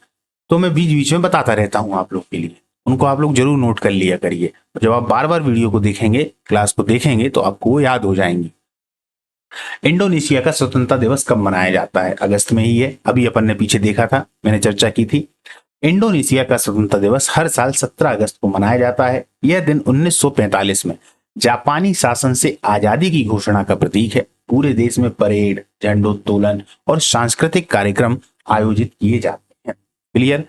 तो मैं बीच बीच में बताता रहता हूं आप लोग के लिए, उनको आप लोग जरूर नोट कर लिया करिए। जब आप बार बार वीडियो को देखेंगे, क्लास को देखेंगे, तो आपको वो याद हो जाएंगी। इंडोनेशिया का स्वतंत्रता दिवस कब मनाया जाता है? अगस्त में ही है। अभी अपन ने पीछे देखा था, मैंने चर्चा की थी। इंडोनेशिया का स्वतंत्रता दिवस हर साल 17 अगस्त को मनाया जाता है। यह दिन 1945 में जापानी शासन से आजादी की घोषणा का प्रतीक है। पूरे देश में परेड, झंडोत्तोलन और सांस्कृतिक कार्यक्रम आयोजित किए जाते हैं। क्लियर?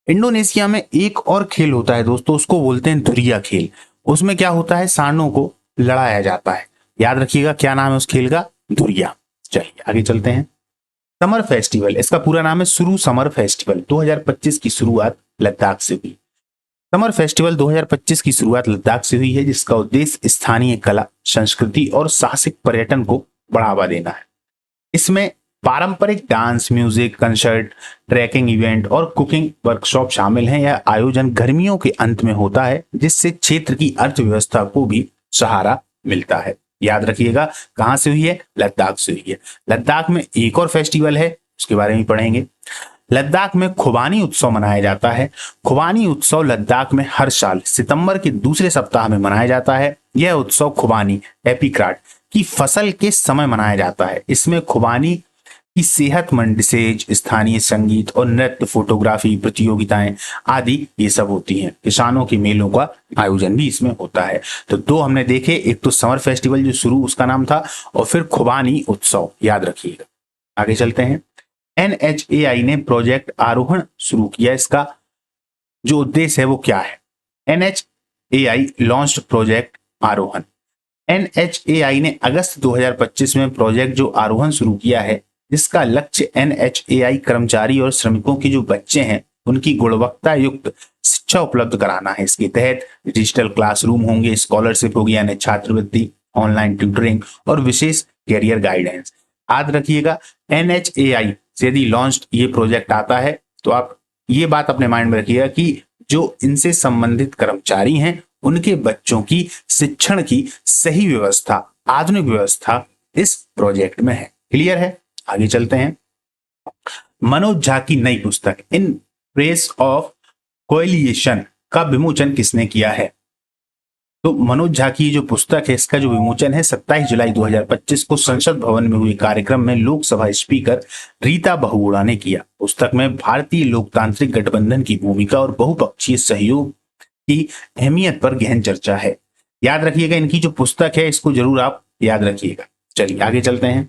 इंडोनेशिया में एक और खेल होता है दोस्तों, उसको बोलते हैं धुरिया खेल। उसमें क्या होता है, सांडों को लड़ाया जाता है। याद रखिएगा क्या नाम है उस खेल का? धुरिया। चलिए आगे चलते हैं। समर फेस्टिवल, इसका पूरा नाम है सुरु समर फेस्टिवल। 2025 की शुरुआत लद्दाख से हुई। समर फेस्टिवल 2025 की शुरुआत लद्दाख से हुई है, जिसका उद्देश्य स्थानीय कला, संस्कृति और साहसिक पर्यटन को बढ़ावा देना है। इसमें पारंपरिक dance, music, concert, trekking event और कुकिंग वर्कशॉप शामिल हैं। यह आयोजन गर्मियों के अंत में होता है, जिससे क्षेत्र की अर्थव्यवस्था को भी सहारा मिलता है। याद रखिएगा कहां से हुई है? लद्दाख से हुई है। लद्दाख में एक और फेस्टिवल है, उसके बारे में पढ़ेंगे। लद्दाख में खुबानी उत्सव मनाया जाता है। खुबानी उत्सव लद्दाख में हर साल सितंबर के दूसरे सप्ताह में मनाया जाता है। यह उत्सव खुबानी एपिक्राट की फसल के समय मनाया जाता है। इसमें खुबानी की सेहतमंद डिशेज, स्थानीय संगीत और नृत्य, फोटोग्राफी प्रतियोगिताएं आदि ये सब होती हैं। किसानों के मेलों का आयोजन भी इसमें होता है। तो दो हमने देखे, एक तो समर फेस्टिवल जो शुरू उसका नाम था, और फिर खुबानी उत्सव, याद रखिएगा। आगे चलते हैं। NHAI ने प्रोजेक्ट आरोहण शुरू किया। इसका जो उद्देश्य है वो क्या है? NHAI लॉन्च्ड प्रोजेक्ट आरोहण। NHAI ने अगस्त 2025 में प्रोजेक्ट जो आरोहण शुरू किया है, जिसका लक्ष्य NHAI कर्मचारी और श्रमिकों के जो बच्चे हैं उनकी गुणवत्ता युक्त शिक्षा उपलब्ध कराना है। इसके तहत डिजिटल क्लासरूम होंगे, स्कॉलरशिप होगी यानी छात्रवृत्ति, ऑनलाइन ट्यूटरिंग और विशेष कैरियर गाइडेंस। याद रखिएगा, NHAI से यदि लॉन्च ये प्रोजेक्ट आता है तो आप ये बात अपने माइंड में रखिएगा कि जो इनसे संबंधित कर्मचारी हैं उनके बच्चों की शिक्षण की सही व्यवस्था, आधुनिक व्यवस्था इस प्रोजेक्ट में है। क्लियर है? आगे चलते हैं। मनोज झा की नई पुस्तक इन प्रेस ऑफ कोएलिशन का विमोचन किसने किया है? तो मनोज झा की जो पुस्तक है, इसका जो विमोचन है 27 जुलाई 2025 को संसद भवन में हुए कार्यक्रम में लोकसभा स्पीकर रीता बहुगुणा ने किया। पुस्तक में भारतीय लोकतांत्रिक गठबंधन की भूमिका और बहुपक्षीय सहयोग की अहमियत पर गहन चर्चा है। याद रखिएगा, इनकी जो पुस्तक है इसको जरूर आप याद रखिएगा। चलिए आगे चलते हैं।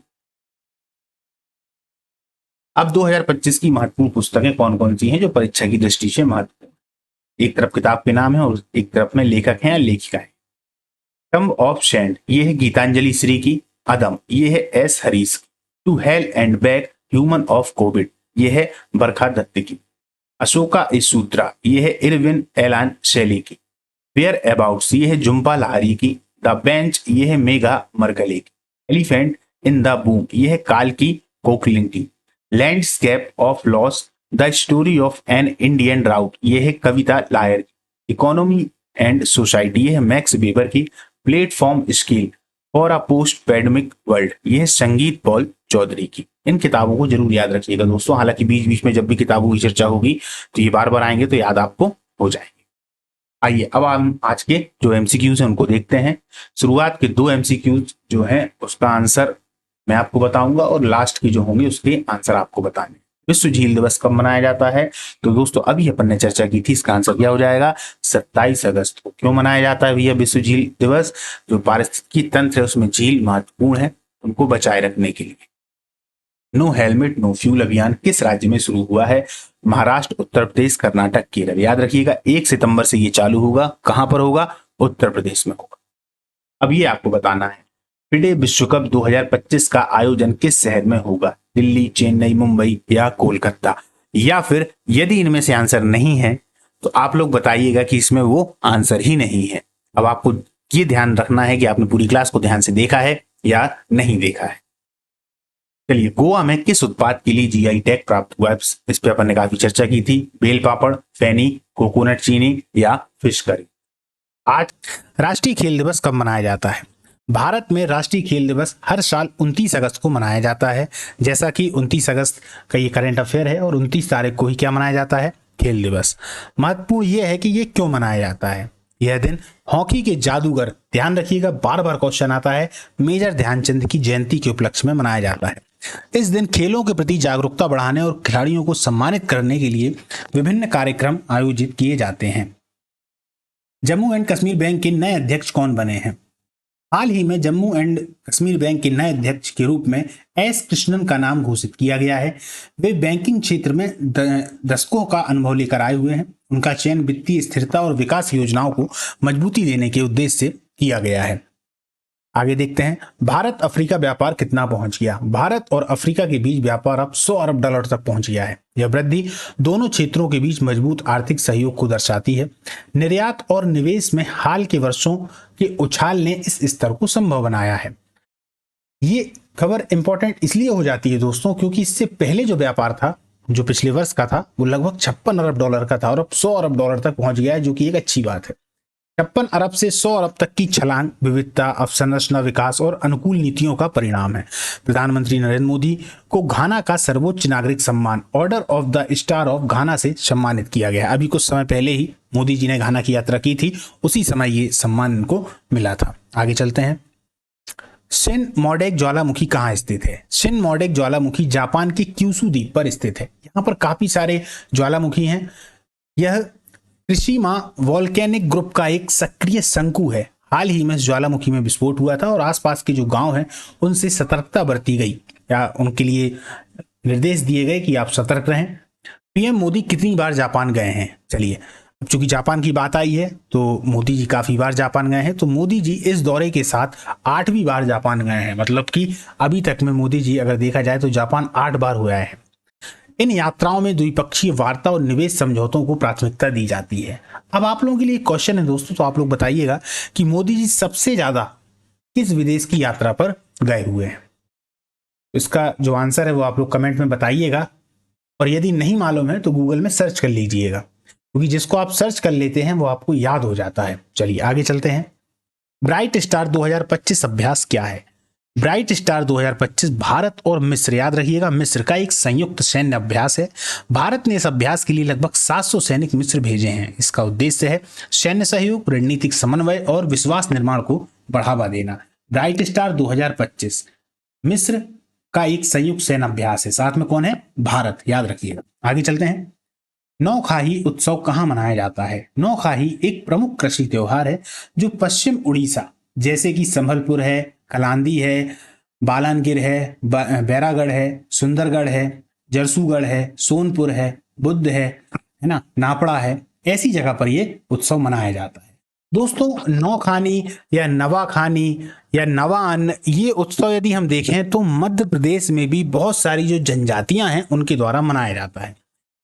अब 2025 की महत्वपूर्ण पुस्तकें कौन कौन सी हैं जो परीक्षा की दृष्टि से महत्वपूर्ण? एक तरफ किताब के नाम है और एक तरफ में लेखक हैं या लेखिका है। टम्ब ऑफ सैंड, ये है गीतांजलि श्री की। अदम, ये है एस हरीश की। To hell and back, human of Covid, ये है बरखा दत्त की। अशोका इस सूत्रा, ये है इरविन एलान शैली की। वेयर अबाउट्स, ये है जुम्पा लाहरी की। द बेंच, ये है मेघा मरकले की। एलिफेंट इन द बूम, ये है काल की कोकलिंग की। Landscape of loss, the story of an Indian drought, ये है कविता लायर की। इकोनॉमी एंड सोसाइटी, ये है मैक्स वेबर की। Platform skill for a post pandemic world, ये है संगीत पॉल चौधरी की। इन किताबों को जरूर याद रखिएगा दोस्तों। हालांकि बीच बीच में जब भी किताबों की चर्चा होगी तो ये बार बार आएंगे तो याद आपको हो जाएंगे। आइए अब हम आज के जो MCQs हैं उनको देखते हैं। शुरुआत के 2 MCQs जो हैं उसका आंसर मैं आपको बताऊंगा और लास्ट की जो होंगे उसके आंसर आपको बताने। विश्व झील दिवस कब मनाया जाता है? तो दोस्तों अभी अपन ने चर्चा की थी, इसका आंसर क्या हो जाएगा? 27 अगस्त को। क्यों मनाया जाता है भैया विश्व झील दिवस? जो पारिस्थितिकी तंत्र है उसमें झील महत्वपूर्ण है, उनको बचाए रखने के लिए। नो हेलमेट नो फ्यूल अभियान किस राज्य में शुरू हुआ है? महाराष्ट्र, उत्तर प्रदेश, कर्नाटक, केरल। याद रखिएगा 1 सितंबर से ये चालू होगा। कहां पर होगा? उत्तर प्रदेश में होगा। अब ये आपको बताना है, फिडे विश्व कप 2025 का आयोजन किस शहर में होगा? दिल्ली, चेन्नई, मुंबई या कोलकाता? या फिर यदि इनमें से आंसर नहीं है तो आप लोग बताइएगा कि इसमें वो आंसर ही नहीं है। अब आपको ये ध्यान रखना है कि आपने पूरी क्लास को ध्यान से देखा है या नहीं देखा है। चलिए, गोवा में किस उत्पाद के लिए GI टैग प्राप्त हुआ है? इस पे अपन ने काफी चर्चा की थी। बेल पापड़, फैनी, कोकोनट चीनी या फिश करी। आज राष्ट्रीय खेल दिवस कब मनाया जाता है? भारत में राष्ट्रीय खेल दिवस हर साल 29 अगस्त को मनाया जाता है। जैसा कि 29 अगस्त का ये करंट अफेयर है और 29 तारीख को ही क्या मनाया जाता है? खेल दिवस। महत्वपूर्ण यह है कि ये क्यों मनाया जाता है। यह दिन हॉकी के जादूगर, ध्यान रखिएगा बार बार क्वेश्चन आता है, मेजर ध्यानचंद की जयंती के उपलक्ष्य में मनाया जाता है। इस दिन खेलों के प्रति जागरूकता बढ़ाने और खिलाड़ियों को सम्मानित करने के लिए विभिन्न कार्यक्रम आयोजित किए जाते हैं। जम्मू एंड कश्मीर बैंक के नए अध्यक्ष कौन बने हैं? हाल ही में जम्मू एंड कश्मीर बैंक के नए अध्यक्ष के रूप में एस कृष्णन का नाम घोषित किया गया है। वे बैंकिंग क्षेत्र में दशकों का अनुभव लेकर आए हुए हैं। उनका चयन वित्तीय स्थिरता और विकास योजनाओं को मजबूती देने के उद्देश्य से किया गया है। आगे देखते हैं, भारत अफ्रीका व्यापार कितना पहुंच गया? भारत और अफ्रीका के बीच व्यापार अब 100 अरब डॉलर तक पहुंच गया है। यह वृद्धि दोनों क्षेत्रों के बीच मजबूत आर्थिक सहयोग को दर्शाती है। निर्यात और निवेश में हाल के वर्षों के उछाल ने इस स्तर को संभव बनाया है। ये खबर इंपॉर्टेंट इसलिए हो जाती है दोस्तों क्योंकि इससे पहले जो व्यापार था, जो पिछले वर्ष का था, वो लगभग 56 अरब डॉलर का था और अब 100 अरब डॉलर तक पहुंच गया है, जो कि एक अच्छी बात है। 56 अरब से 100 अरब तक की छलांग विविधता, अवसंरचना, विकास और अनुकूल नीतियों का परिणाम है। प्रधानमंत्री नरेंद्र मोदी को घाना का सर्वोच्च नागरिक सम्मान order of the star of घाना से सम्मानित किया गया। अभी कुछ समय पहले ही मोदी जी ने घाना की यात्रा की थी, उसी समय ये सम्मान इनको मिला था। आगे चलते हैं। शिन मोडेक ज्वालामुखी कहाँ स्थित है? शिन मोडेक ज्वालामुखी जापान के क्यूशू द्वीप पर स्थित है। यहाँ पर काफी सारे ज्वालामुखी हैं। यह त्रिशिमा वोल्केनिक ग्रुप का एक सक्रिय शंकु है। हाल ही में इस ज्वालामुखी में विस्फोट हुआ था और आसपास के जो गांव हैं उनसे सतर्कता बरती गई या उनके लिए निर्देश दिए गए कि आप सतर्क रहें। पीएम मोदी कितनी बार जापान गए हैं? चलिए, अब चूंकि जापान की बात आई है तो मोदी जी काफी बार जापान गए हैं, तो मोदी जी इस दौरे के साथ 8वीं बार जापान गए हैं। मतलब कि अभी तक में मोदी जी अगर देखा जाए तो जापान 8 बार हुआ है। इन यात्राओं में द्विपक्षीय वार्ता और निवेश समझौतों को प्राथमिकता दी जाती है। अब आप लोगों के लिए क्वेश्चन है दोस्तों, तो आप लोग बताइएगा कि मोदी जी सबसे ज्यादा किस विदेश की यात्रा पर गए हुए हैं? इसका जो आंसर है वो आप लोग कमेंट में बताइएगा, और यदि नहीं मालूम है तो गूगल में सर्च कर लीजिएगा, क्योंकि जिसको आप सर्च कर लेते हैं वो आपको याद हो जाता है। चलिए आगे चलते हैं। ब्राइट स्टार 2025 अभ्यास क्या है? ब्राइट स्टार 2025 भारत और मिस्र, याद रखिएगा, मिस्र का एक संयुक्त सैन्य अभ्यास है। भारत ने इस अभ्यास के लिए लगभग 700 सैनिक मिस्र भेजे हैं। इसका उद्देश्य है सैन्य सहयोग, रणनीतिक समन्वय और विश्वास निर्माण को बढ़ावा देना। ब्राइट स्टार 2025 मिस्र का एक संयुक्त सैन्य अभ्यास है, साथ में कौन है? भारत, याद रखिएगा। आगे चलते हैं। नौखाही उत्सव कहाँ मनाया जाता है? नौखाही एक प्रमुख कृषि त्योहार है जो पश्चिम उड़ीसा जैसे कि संबलपुर है, कलांदी है, बालानगिर है, बैरागढ़ है, सुंदरगढ़ है, जरसूगढ़ है, सोनपुर है, बुद्ध है ना, नापड़ा है, ऐसी जगह पर ये उत्सव मनाया जाता है। दोस्तों, नौखानी या नवाखानी या नवान्न, ये उत्सव यदि हम देखें तो मध्य प्रदेश में भी बहुत सारी जो जनजातियां हैं उनके द्वारा मनाया जाता है।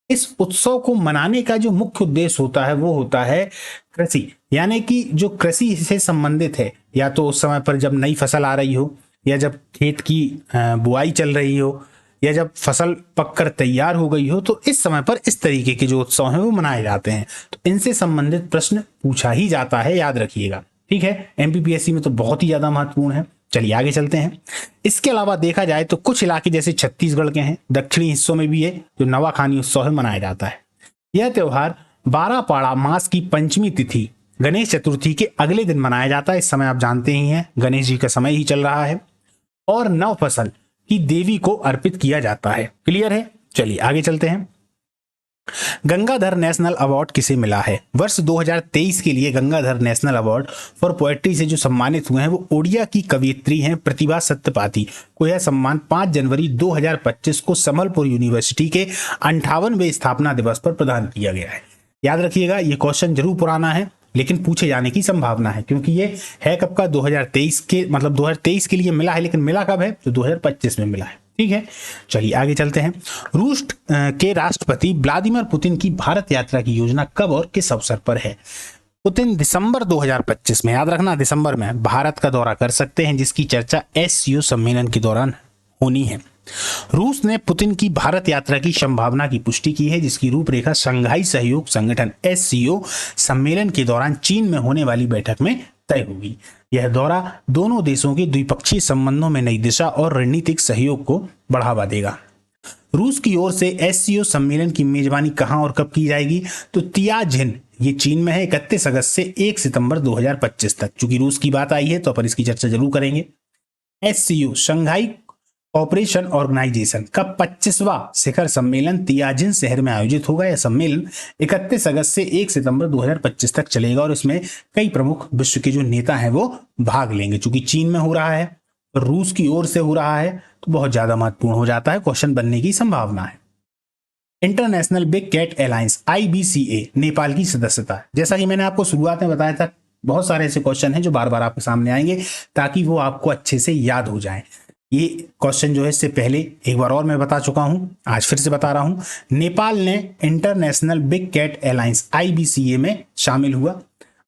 इस उत्सव को मनाने का जो मुख्य उद्देश्य होता है वो होता है कृषि, यानी कि जो कृषि से संबंधित है, या तो उस समय पर जब नई फसल आ रही हो, या जब खेत की बुआई चल रही हो, या जब फसल पककर तैयार हो गई हो, तो इस समय पर इस तरीके के जो उत्सव हैं वो मनाए जाते हैं। तो इनसे संबंधित प्रश्न पूछा ही जाता है, याद रखिएगा। ठीक है, एमपीपीएससी में तो बहुत ही ज्यादा महत्वपूर्ण है। चलिए आगे चलते हैं। इसके अलावा देखा जाए तो कुछ इलाके जैसे छत्तीसगढ़ के हैं, दक्षिणी हिस्सों में भी ये जो नवाखानी उत्सव है मनाया जाता है। यह त्योहार 12 पाड़ा मास की पंचमी तिथि गणेश चतुर्थी के अगले दिन मनाया जाता है। इस समय आप जानते ही हैं गणेश जी का समय ही चल रहा है, और नव फसल की देवी को अर्पित किया जाता है। क्लियर है? चलिए आगे चलते हैं। गंगाधर नेशनल अवार्ड किसे मिला है? वर्ष 2023 के लिए Gangadhar national award for poetry से जो सम्मानित हुए हैं वो ओडिया की कवयित्री हैं प्रतिभा सत्यपाती को यह सम्मान 5 जनवरी 2025 को संबलपुर यूनिवर्सिटी के 58वें स्थापना दिवस पर प्रदान किया गया है। याद रखिएगा, ये क्वेश्चन जरूर पुराना है लेकिन पूछे जाने की संभावना है, क्योंकि ये है कब का? 2023 के, मतलब 2023 के लिए मिला है, लेकिन मिला कब है? तो 2025 में मिला है। ठीक है, चलिए आगे चलते हैं। रूस के राष्ट्रपति व्लादिमीर पुतिन की भारत यात्रा की योजना कब और किस अवसर पर है? पुतिन दिसंबर 2025 में, याद रखना, दिसंबर में भारत का दौरा कर सकते हैं, जिसकी चर्चा एससीओ सम्मेलन के दौरान होनी है। रूस ने पुतिन की भारत यात्रा की संभावना की पुष्टि की है, जिसकी रूपरेखा शंघाई सहयोग संगठन एससीओ सम्मेलन के दौरान चीन में होने वाली बैठक में तय होगी। यह दौरा दोनों देशों के द्विपक्षीय संबंधों में नई दिशा और रणनीतिक सहयोग को बढ़ावा देगा। रूस की ओर से एससीओ सम्मेलन की मेजबानी कहां और कब की जाएगी? तो तियाजिन, ये चीन में है, 31 अगस्त से 1 सितंबर 2025 तक। चूंकि रूस की बात आई है तो अपन इसकी चर्चा जरूर करेंगे। एससीओ शंघाई ऑपरेशन ऑर्गेनाइजेशन का 25वां शिखर सम्मेलन तियाजिन शहर में आयोजित होगा। यह सम्मेलन 31 अगस्त से 1 सितंबर 2025 तक चलेगा और इसमें कई प्रमुख विश्व के जो नेता हैं वो भाग लेंगे। चूंकि चीन में हो रहा है, रूस की ओर से हो रहा है, तो बहुत ज्यादा महत्वपूर्ण हो जाता है, क्वेश्चन बनने की संभावना है। International big cat alliance IBCA Nepal की सदस्यता, जैसा कि मैंने आपको शुरुआत में बताया था, बहुत सारे ऐसे क्वेश्चन हैं जो बार बार आपके सामने आएंगे ताकि वो आपको अच्छे से याद हो जाए। ये क्वेश्चन जो है इससे पहले एक बार और मैं बता चुका हूं, आज फिर से बता रहा हूं। नेपाल ने international big cat alliance IBCA में शामिल हुआ।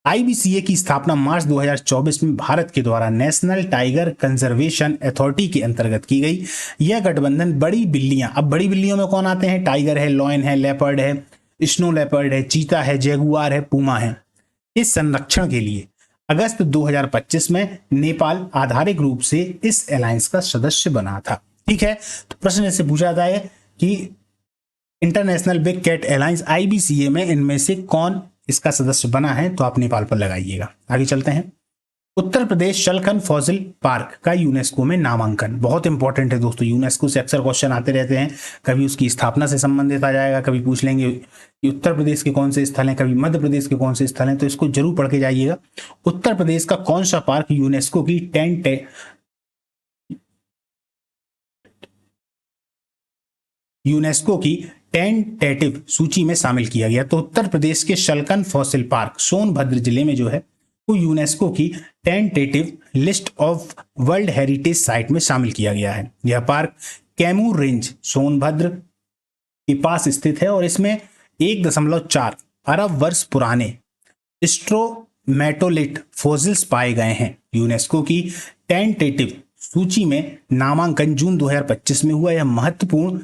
IBCA की स्थापना मार्च 2024 में भारत के द्वारा नेशनल टाइगर कंजर्वेशन अथॉरिटी के अंतर्गत की गई। यह गठबंधन बड़ी बिल्लियां, अब बड़ी बिल्लियों में कौन आते हैं? टाइगर है, लॉयन है, लेपर्ड है, स्नो लेपर्ड है, चीता है, जैगुआर है, पूमा है, के संरक्षण के लिए अगस्त 2025 में नेपाल आधारिक रूप से इस अलायंस का सदस्य बना था। ठीक है, तो प्रश्न ऐसे पूछा जाता है कि international big cat alliance IBCA में इनमें से कौन इसका सदस्य बना है, तो आप नेपाल पर लगाइएगा। आगे चलते हैं। उत्तर प्रदेश शलखन फॉसिल पार्क का यूनेस्को में नामांकन बहुत इंपॉर्टेंट है दोस्तों। यूनेस्को से अक्सर क्वेश्चन आते रहते हैं, कभी उसकी स्थापना से संबंधित आ जाएगा, कभी पूछ लेंगे कि उत्तर प्रदेश के कौन से स्थल हैं, कभी मध्य प्रदेश के कौन से स्थल हैं, तो इसको जरूर पढ़ के जाइएगा। उत्तर प्रदेश का कौन सा पार्क यूनेस्को की टेंटेटिव सूची में शामिल किया गया? तो उत्तर प्रदेश के शलखन फॉसिल पार्क सोनभद्र जिले में जो है वो यूनेस्को की tentative list of world heritage site में शामिल किया गया है। यह पार्क कैमूर रेंज सोनभद्र के पास स्थित है और इसमें 1.4 अरब वर्ष पुराने स्ट्रोमेटोलिथ फॉसिल्स पाए गए हैं। यूनेस्को की टेंटेटिव सूची में नामांकन जून 2025 में हुआ। यह महत्वपूर्ण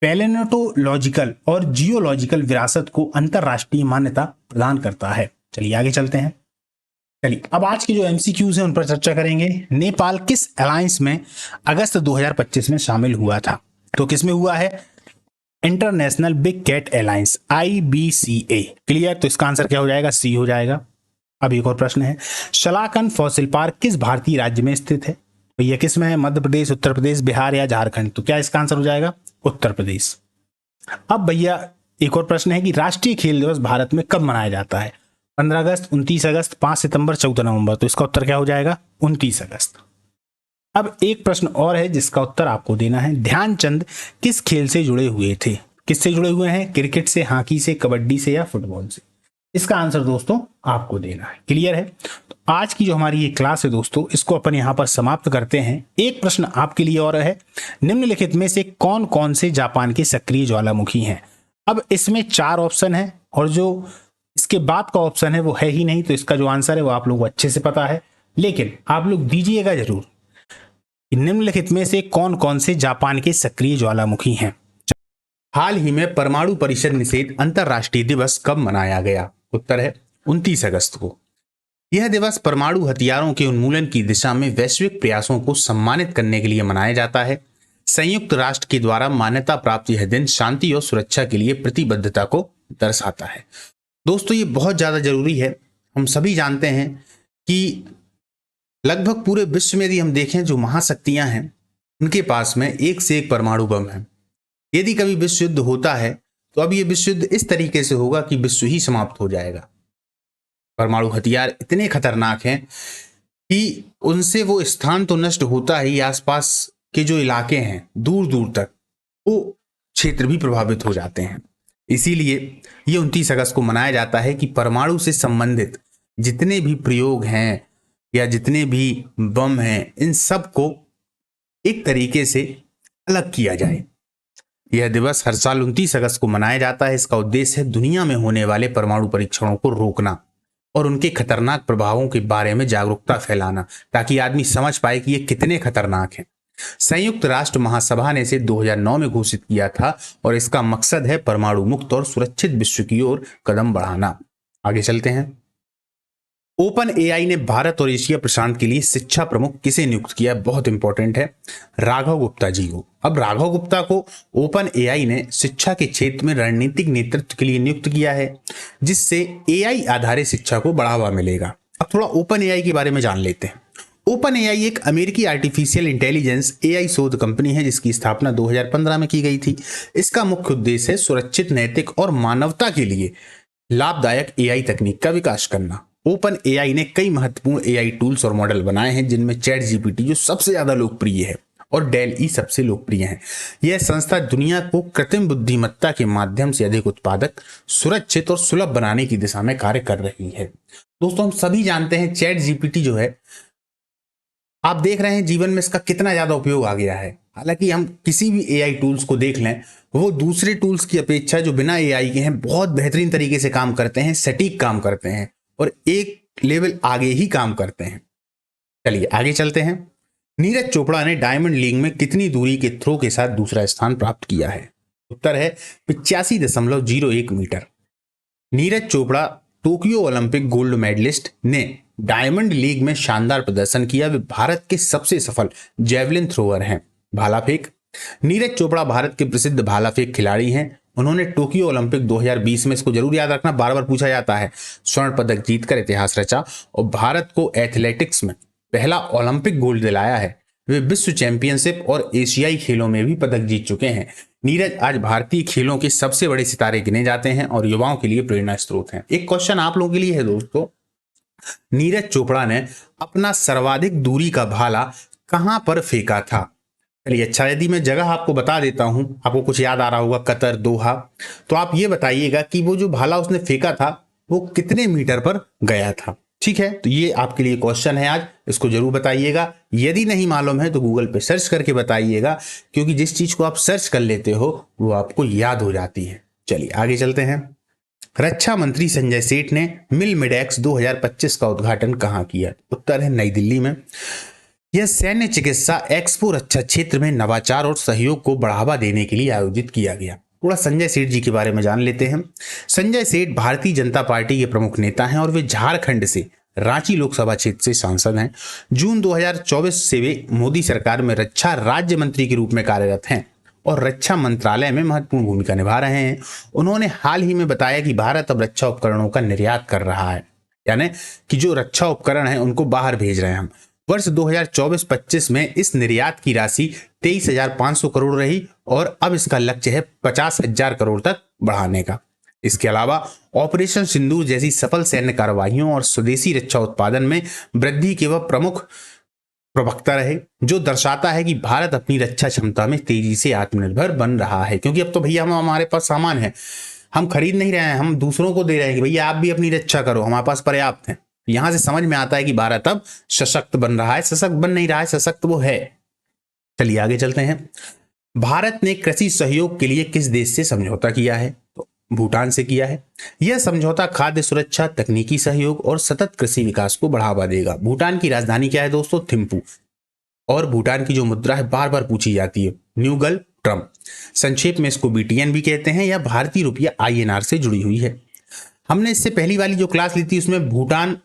पैलेंटोलॉजिकल और जियोलॉजिकल विरासत को अंतरराष्ट्रीय मान्यता प्रदान करता है। चलिए आगे चलते हैं। चलिए अब आज के जो MCQs हैं उन पर चर्चा करेंगे। नेपाल किस अलायंस में अगस्त 2025 में शामिल हुआ था? तो किस में हुआ है? International big cat alliance IBCA। Clear? तो इसका आंसर क्या हो जाएगा? C हो जाएगा। अब एक और प्रश्न है, शलाकन फॉसिल पार्क किस भारतीय राज्य में स्थित है? तो यह किस में है? मध्य प्रदेश, उत्तर प्रदेश, बिहार या झारखंड? तो क्या इसका आंसर हो जाएगा? उत्तर प्रदेश। अब भैया एक और प्रश्न है कि राष्ट्रीय खेल दिवस भारत में कब मनाया जाता है? 15 अगस्त, 29 अगस्त, 5 सितंबर, 14 नवंबर? तो इसका उत्तर क्या हो जाएगा? 29 अगस्त। अब एक प्रश्न और है जिसका उत्तर आपको देना है। ध्यानचंद किस खेल से जुड़े हुए थे? किससे जुड़े हुए हैं? क्रिकेट से, हॉकी से, कबड्डी से या फुटबॉल से? इसका आंसर दोस्तों आपको देना है। क्लियर है? तो आज की जो हमारी ये क्लास है दोस्तों, इसको अपन यहाँ पर समाप्त करते हैं। एक प्रश्न आपके लिए और है, निम्नलिखित में से कौन कौन से जापान के सक्रिय ज्वालामुखी हैं? अब इसमें 4 ऑप्शन है और जो इसके बाद का ऑप्शन है वो है ही नहीं, तो इसका जो आंसर है वो आप लोगों को अच्छे से पता है, लेकिन आप लोग दीजिएगा जरूर। निम्नलिखित में से कौन कौन से जापान के सक्रिय ज्वालामुखी हैं? हाल ही में परमाणु परिषद निषेध अंतरराष्ट्रीय दिवस कब मनाया गया? उत्तर है 29 अगस्त को। यह दिवस परमाणु हथियारों के उन्मूलन की दिशा में वैश्विक प्रयासों को सम्मानित करने के लिए मनाया जाता है। संयुक्त राष्ट्र के द्वारा मान्यता प्राप्त यह दिन शांति और सुरक्षा के लिए प्रतिबद्धता को दर्शाता है। दोस्तों ये बहुत ज्यादा जरूरी है। हम सभी जानते हैं कि लगभग पूरे विश्व में यदि हम देखें जो महाशक्तियां हैं उनके पास में एक से एक परमाणु बम है। यदि कभी विश्व युद्ध होता है तो अब ये विश्व युद्ध इस तरीके से होगा कि विश्व ही समाप्त हो जाएगा। परमाणु हथियार इतने खतरनाक हैं कि उनसे वो स्थान तो नष्ट होता ही, आसपास के जो इलाके हैं दूर दूर तक वो क्षेत्र भी प्रभावित हो जाते हैं। इसीलिए ये 29 अगस्त को मनाया जाता है कि परमाणु से संबंधित जितने भी प्रयोग हैं या जितने भी बम हैं इन सब को एक तरीके से अलग किया जाए। यह दिवस हर साल 29 अगस्त को मनाया जाता है। इसका उद्देश्य है दुनिया में होने वाले परमाणु परीक्षणों को रोकना और उनके खतरनाक प्रभावों के बारे में जागरूकता फैलाना, ताकि आदमी समझ पाए कि ये कितने खतरनाक हैं। संयुक्त राष्ट्र महासभा ने इसे 2009 में घोषित किया था और इसका मकसद है परमाणु मुक्त और सुरक्षित विश्व की ओर कदम बढ़ाना। आगे चलते हैं। ओपन AI ने भारत और एशिया प्रशांत के लिए शिक्षा प्रमुख किसे नियुक्त किया? बहुत इंपॉर्टेंट है, राघव गुप्ता जी को। अब राघव गुप्ता को ओपन AI ने शिक्षा के क्षेत्र में रणनीतिक नेतृत्व के लिए नियुक्त किया है, जिससे AI आधारित शिक्षा को बढ़ावा मिलेगा। अब थोड़ा ओपन AI के बारे में जान लेते हैं। ओपन AI एक अमेरिकी आर्टिफिशियल इंटेलिजेंस AI शोध कंपनी है जिसकी स्थापना 2015 में की गई थी। इसका मुख्य उद्देश्य है सुरक्षित, नैतिक और मानवता के लिए लाभदायक AI तकनीक का विकास करना। ओपन AI ने कई महत्वपूर्ण AI टूल्स और मॉडल बनाए हैं, जिनमें ChatGPT जो सबसे ज्यादा लोकप्रिय है और DALL-E सबसे लोकप्रिय है। यह संस्था दुनिया को कृत्रिम बुद्धिमत्ता के माध्यम से अधिक उत्पादक, सुरक्षित और सुलभ बनाने की दिशा में कार्य कर रही है। दोस्तों हम सभी जानते हैं ChatGPT जो है, आप देख रहे हैं जीवन में इसका कितना ज्यादा उपयोग आ गया है। हालांकि हम किसी भी AI टूल्स को देख लें, वो दूसरे टूल्स की अपेक्षा जो बिना AI के हैं बहुत बेहतरीन तरीके से काम करते हैं, सटीक काम करते हैं और एक लेवल आगे ही काम करते हैं। चलिए आगे चलते हैं। नीरज चोपड़ा ने डायमंड लीग में कितनी दूरी के थ्रो के साथ दूसरा स्थान प्राप्त किया है? उत्तर है 85.01 metre. Neeraj Chopra Tokyo Olympic gold medallist ने डायमंड लीग में शानदार प्रदर्शन किया। वे भारत के सबसे सफल जेवलिन थ्रोअर हैं। भाला फेंक, नीरज चोपड़ा भारत के प्रसिद्ध भाला फेंक खिलाड़ी हैं। उन्होंने टोक्यो ओलंपिक 2020 में, इसको जरूर याद रखना, बार बार पूछा जाता है, स्वर्ण पदक जीतकर इतिहास रचा और भारत को एथलेटिक्स में पहला ओलंपिक गोल्ड दिलाया है। वे विश्व चैंपियनशिप और एशियाई खेलों में भी पदक जीत चुके हैं। नीरज आज भारतीय खेलों के सबसे बड़े सितारे गिने जाते हैं और युवाओं के लिए प्रेरणा स्रोत हैं। एक क्वेश्चन आप लोगों के लिए है दोस्तों, नीरज चोपड़ा ने अपना सर्वाधिक दूरी का भाला कहां पर फेंका था? चलिए अच्छा, यदि मैं जगह आपको बता देता हूं, आपको कुछ याद आ रहा होगा, कतर, दोहा, तो आप ये बताइएगा कि वो जो भाला उसने फेंका था वो कितने मीटर पर गया था। ठीक है, तो ये आपके लिए क्वेश्चन है आज, इसको जरूर बताइएगा। यदि नहीं मालूम है तो गूगल पे सर्च करके बताइएगा, क्योंकि जिस चीज को आप सर्च कर लेते हो वो आपको याद हो जाती है। चलिए आगे चलते हैं। रक्षा मंत्री संजय सेठ ने मिल मिडेक्स 2025 का उद्घाटन कहां किया? उत्तर है नई दिल्ली में। यह सैन्य चिकित्सा एक्सपो रक्षा क्षेत्र में नवाचार और सहयोग को बढ़ावा देने के लिए आयोजित किया गया। थोड़ा संजय सेठ जी के बारे में जान लेते हैं। संजय सेठ भारतीय जनता पार्टी के प्रमुख नेता हैं और वे झारखंड से रांची लोकसभा क्षेत्र से सांसद हैं। जून 2024 से वे मोदी सरकार में रक्षा राज्य मंत्री के रूप में कार्यरत हैं और रक्षा मंत्रालय में महत्वपूर्ण भूमिका निभा रहे हैं। उन्होंने हाल ही में बताया कि भारत अब रक्षा उपकरणों का निर्यात कर रहा है, यानी कि जो रक्षा उपकरण हैं उनको बाहर भेज रहे हैं हम। वर्ष 2024-25 में इस निर्यात की राशि 23,500 करोड़ रही और अब इसका लक्ष्य है 50,000 करोड़ तक बढ़ाने का। इसके अलावा ऑपरेशन सिंदूर जैसी सफल सैन्य कार्रवाइयों और स्वदेशी रक्षा उत्पादन में वृद्धि के वह प्रमुख प्रवक्ता रहे, जो दर्शाता है कि भारत अपनी रक्षा क्षमता में तेजी से आत्मनिर्भर बन रहा है। क्योंकि अब तो भैया हमारे पास सामान है, हम खरीद नहीं रहे हैं, हम दूसरों को दे रहे हैं कि भैया आप भी अपनी रक्षा करो, हमारे पास पर्याप्त है। यहां से समझ में आता है कि भारत अब सशक्त बन रहा है, सशक्त बन नहीं रहा है, सशक्त वो है। चलिए आगे चलते हैं। भारत ने कृषि सहयोग के लिए किस देश से समझौता किया है? तो भूटान से किया है। यह समझौता खाद्य सुरक्षा, तकनीकी सहयोग और सतत कृषि विकास को बढ़ावा देगा। भूटान की राजधानी क्या है दोस्तों? थिम्पू। और भूटान की जो मुद्रा है बार बार पूछी जाती है, न्यूगल ट्रम। संक्षेप में इसको बीटीएन भी कहते हैं या भारतीय रुपया INR से जुड़ी हुई है। हमने इससे पहली वाली जो क्लास ली थी उसमें भूटान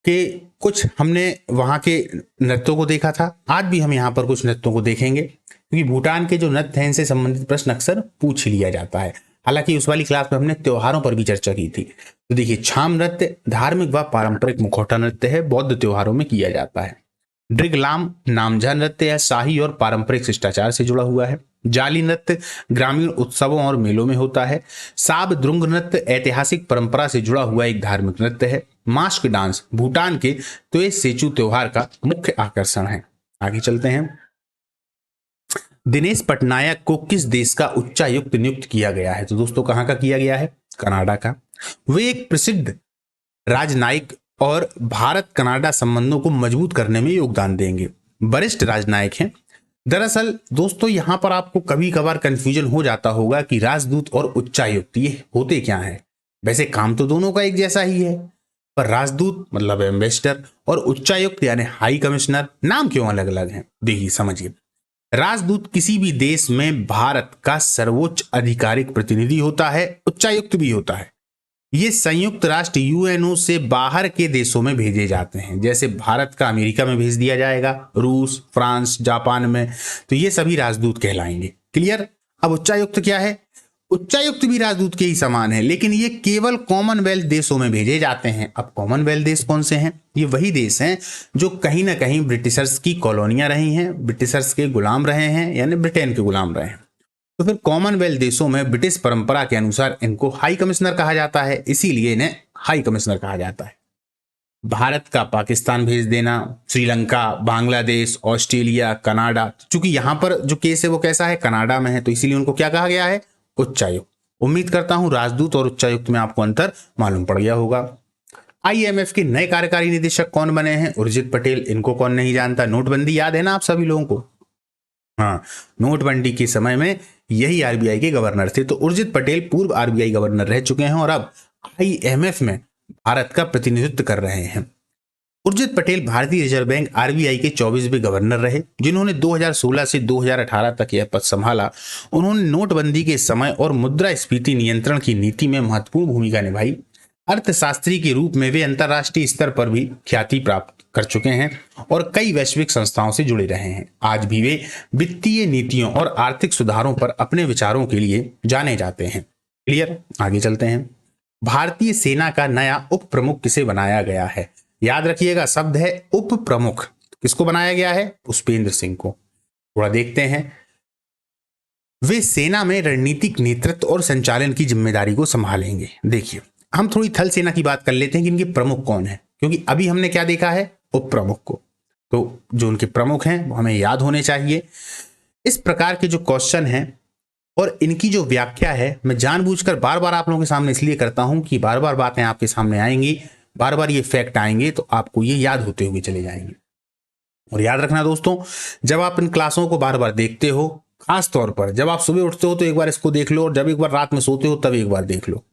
के कुछ हमने वहां के नृत्यों को देखा था। आज भी हम यहाँ पर कुछ नृत्यों को देखेंगे, क्योंकि भूटान के जो नृत्य हैं इनसे संबंधित प्रश्न अक्सर पूछ लिया जाता है। हालांकि उस वाली क्लास में हमने त्योहारों पर भी चर्चा की थी। तो देखिए, छाम नृत्य धार्मिक व पारंपरिक मुखौटा नृत्य है, बौद्ध त्योहारों में किया जाता है। ड्रिगलाम नामझा नृत्य है, शाही और पारंपरिक शिष्टाचार से जुड़ा हुआ है। जाली नृत्य ग्रामीण उत्सवों और मेलों में होता है। साब द्रुंग नृत्य ऐतिहासिक परंपरा से जुड़ा हुआ एक धार्मिक नृत्य है। मास्क डांस भूटान के त्वे सेचू त्योहार का मुख्य आकर्षण है। आगे चलते हैं। दिनेश पटनायक को किस देश का उच्चायुक्त नियुक्त किया गया है? तो दोस्तों कहां का किया गया है? कनाडा का। वे एक प्रसिद्ध राजनयिक और भारत कनाडा संबंधों को मजबूत करने में योगदान देंगे। वरिष्ठ राजनयिक हैं। दरअसल दोस्तों यहां पर आपको कभी कभार कंफ्यूजन हो जाता होगा कि राजदूत और उच्चायुक्त ये होते क्या हैं। वैसे काम तो दोनों का एक जैसा ही है, पर राजदूत मतलब एम्बेसडर और उच्चायुक्त यानी हाई कमिश्नर, नाम क्यों अलग अलग हैं? देखिए समझिए। राजदूत किसी भी देश में भारत का सर्वोच्च आधिकारिक प्रतिनिधि होता है, उच्चायुक्त भी होता है। ये संयुक्त राष्ट्र UNO से बाहर के देशों में भेजे जाते हैं। जैसे भारत का अमेरिका में भेज दिया जाएगा, रूस, फ्रांस, जापान में, तो ये सभी राजदूत कहलाएंगे। क्लियर? अब उच्चायुक्त क्या है? उच्चायुक्त भी राजदूत के ही समान है, लेकिन ये केवल कॉमनवेल्थ देशों में भेजे जाते हैं। अब कॉमनवेल्थ देश कौन से हैं? ये वही देश हैं जो कहीं ना कहीं ब्रिटिशर्स की कॉलोनियां रही हैं, ब्रिटिशर्स के गुलाम रहे हैं, यानी ब्रिटेन के गुलाम रहे हैं। तो फिर कॉमनवेल्थ देशों में ब्रिटिश परंपरा के अनुसार इनको हाई कमिश्नर कहा जाता है, इसीलिए इन्हें हाई कमिश्नर कहा जाता है। भारत का पाकिस्तान भेज देना, श्रीलंका, बांग्लादेश, ऑस्ट्रेलिया, कनाडा, चूंकि यहां पर जो केस है वो कैसा है? कनाडा में है, तो इसीलिए उनको क्या कहा गया है? उच्चायुक्त। उम्मीद करता हूं राजदूत और उच्चायुक्त में आपको अंतर मालूम पड़ गया होगा। IMF के नए कार्यकारी निदेशक कौन बने हैं? उर्जित पटेल। इनको कौन नहीं जानता? नोटबंदी याद है ना आप सभी लोगों को? हाँ, नोटबंदी के समय में यही RBI के गवर्नर थे। तो उर्जित पटेल पूर्व RBI गवर्नर रह चुके हैं और अब IMF में भारत का प्रतिनिधित्व कर रहे हैं। उर्जित पटेल भारतीय रिजर्व बैंक RBI के 24वें गवर्नर रहे, जिन्होंने 2016 से 2018 तक यह पद संभाला। उन्होंने नोटबंदी के समय और मुद्रास्फीति नियंत्रण की नीति में महत्वपूर्ण भूमिका निभाई। अर्थशास्त्री के रूप में वे अंतर्राष्ट्रीय स्तर पर भी ख्याति प्राप्त कर चुके हैं और कई वैश्विक संस्थाओं से जुड़े रहे हैं। आज भी वे वित्तीय नीतियों और आर्थिक सुधारों पर अपने विचारों के लिए जाने जाते हैं। क्लियर, आगे चलते हैं। भारतीय सेना का नया उप प्रमुख किसे बनाया गया है? याद रखिएगा, शब्द है उप प्रमुख। किसको बनाया गया है? पुष्पेंद्र सिंह को। थोड़ा देखते हैं। वे सेना में रणनीतिक नेतृत्व और संचालन की जिम्मेदारी को संभालेंगे। देखिए, हम थोड़ी थल सेना की बात कर लेते हैं कि इनके प्रमुख कौन है, क्योंकि अभी हमने क्या देखा है? उप प्रमुख को। तो जो उनके प्रमुख हैं वो हमें याद होने चाहिए। इस प्रकार के जो क्वेश्चन हैं और इनकी जो व्याख्या है, मैं जानबूझकर बार बार आप लोगों के सामने इसलिए करता हूं कि बार बार बातें आपके सामने आएंगी, बार बार ये फैक्ट आएंगे, तो आपको ये याद होते हुए चले जाएंगे। और याद रखना दोस्तों, जब आप इन क्लासों को बार बार देखते हो, खास तौर पर जब आप सुबह उठते हो तो एक बार इसको देख लो, और जब एक बार रात में सोते हो तब एक बार देख लो।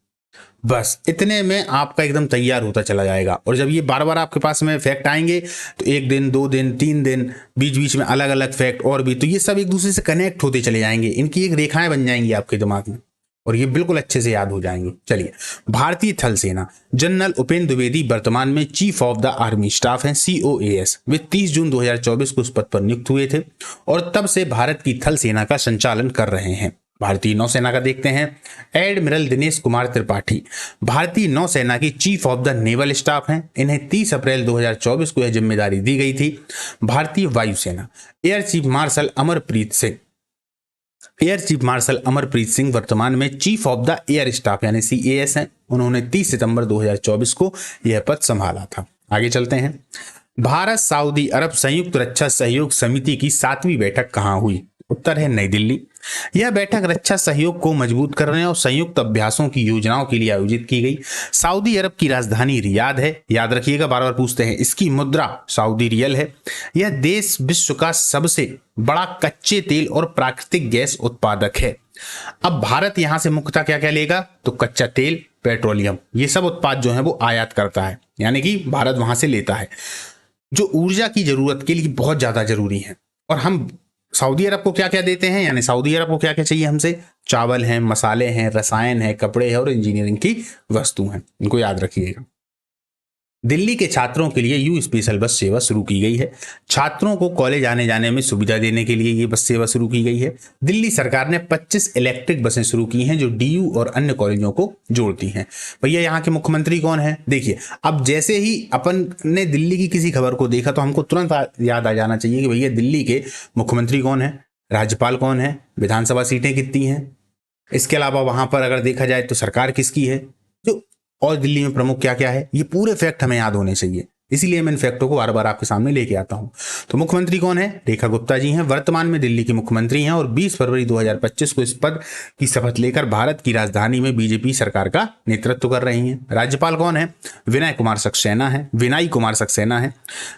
बस इतने में आपका एकदम तैयार होता चला जाएगा। और जब ये बार बार आपके पास में फैक्ट आएंगे तो एक दिन, 2 दिन, 3 दिन, बीच बीच में अलग अलग फैक्ट और भी, तो ये सब एक दूसरे से कनेक्ट होते चले जाएंगे। इनकी एक रेखाएं बन जाएंगी आपके दिमाग में और ये बिल्कुल अच्छे से याद हो जाएंगे। चलिए, भारतीय थल सेना जनरल उपेंद्र द्विवेदी वर्तमान में chief of the army staff हैं, COAS। वे 30 जून 2024 को उस पद पर नियुक्त हुए थे और तब से भारत की थल सेना का संचालन कर रहे हैं। भारतीय नौसेना का देखते हैं। एडमिरल दिनेश कुमार त्रिपाठी भारतीय नौसेना की chief of the naval staff हैं। इन्हें 30 अप्रैल 2024 को यह जिम्मेदारी दी गई थी। भारतीय वायुसेना air chief marshal Amarpreet Singh वर्तमान में chief of the air staff यानी CAS हैं। उन्होंने 30 सितंबर 2024 को यह पद संभाला था। आगे चलते हैं। भारत सऊदी अरब संयुक्त रक्षा सहयोग समिति की 7वीं बैठक कहाँ हुई? उत्तर है नई दिल्ली। यह बैठक रक्षा सहयोग को मजबूत करने और संयुक्त अभ्यासों की योजनाओं के लिए आयोजित की गई। सऊदी अरब की राजधानी रियाद है। याद रखिएगा, बार बार पूछते हैं। इसकी मुद्रा सऊदी रियल है। यह देश विश्व का सबसे बड़ा कच्चे तेल और प्राकृतिक गैस उत्पादक है। अब भारत यहां से मुख्यतः क्या क्या लेगा? तो कच्चा तेल, पेट्रोलियम, ये सब उत्पाद जो है वो आयात करता है, यानी कि भारत वहां से लेता है, जो ऊर्जा की जरूरत के लिए बहुत ज्यादा जरूरी है। और हम सऊदी अरब को क्या क्या देते हैं, यानी सऊदी अरब को क्या क्या चाहिए हमसे? चावल हैं, मसाले हैं, रसायन है, कपड़े हैं और इंजीनियरिंग की वस्तु हैं। इनको याद रखिएगा। दिल्ली के छात्रों के लिए यू स्पेशल बस सेवा शुरू की गई है। छात्रों को कॉलेज आने जाने में सुविधा देने के लिए ये बस सेवा शुरू की गई है। दिल्ली सरकार ने 25 इलेक्ट्रिक बसें शुरू की हैं जो DU और अन्य कॉलेजों को जोड़ती हैं। भैया, यहाँ के मुख्यमंत्री कौन है? देखिए, अब जैसे ही अपन ने दिल्ली की किसी खबर को देखा तो हमको तुरंत याद आ जाना चाहिए कि भैया दिल्ली के मुख्यमंत्री कौन है, राज्यपाल कौन है, विधानसभा सीटें कितनी हैं, इसके अलावा वहां पर अगर देखा जाए तो सरकार किसकी है, और दिल्ली में प्रमुख क्या क्या है, ये पूरे फैक्ट हमें याद होने चाहिए। इसीलिए मैं इन फैक्टों को बार बार आपके सामने लेके आता हूं। तो मुख्यमंत्री कौन है? रेखा गुप्ता जी हैं। वर्तमान में दिल्ली के मुख्यमंत्री हैं और 20 फरवरी 2025 को इस पद की शपथ लेकर भारत की राजधानी में बीजेपी सरकार का नेतृत्व कर रही हैं। राज्यपाल कौन है? विनय कुमार सक्सेना है।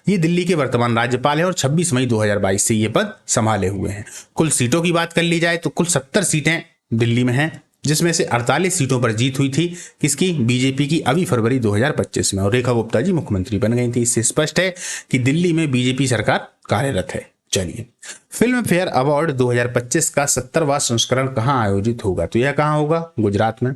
ये दिल्ली के वर्तमान राज्यपाल है और 26 मई 2022 से ये पद संभाले हुए हैं। कुल सीटों की बात कर ली जाए तो कुल 70 सीटें दिल्ली में हैं, जिसमें से 48 सीटों पर जीत हुई थी। किसकी? बीजेपी की, अभी फरवरी 2025 में, और रेखा गुप्ता जी मुख्यमंत्री बन गई थी। इससे स्पष्ट है कि दिल्ली में बीजेपी सरकार कार्यरत है। चलिए, फिल्म फेयर अवार्ड 2025 का 70वां संस्करण कहां आयोजित होगा? तो यह कहां होगा? गुजरात में।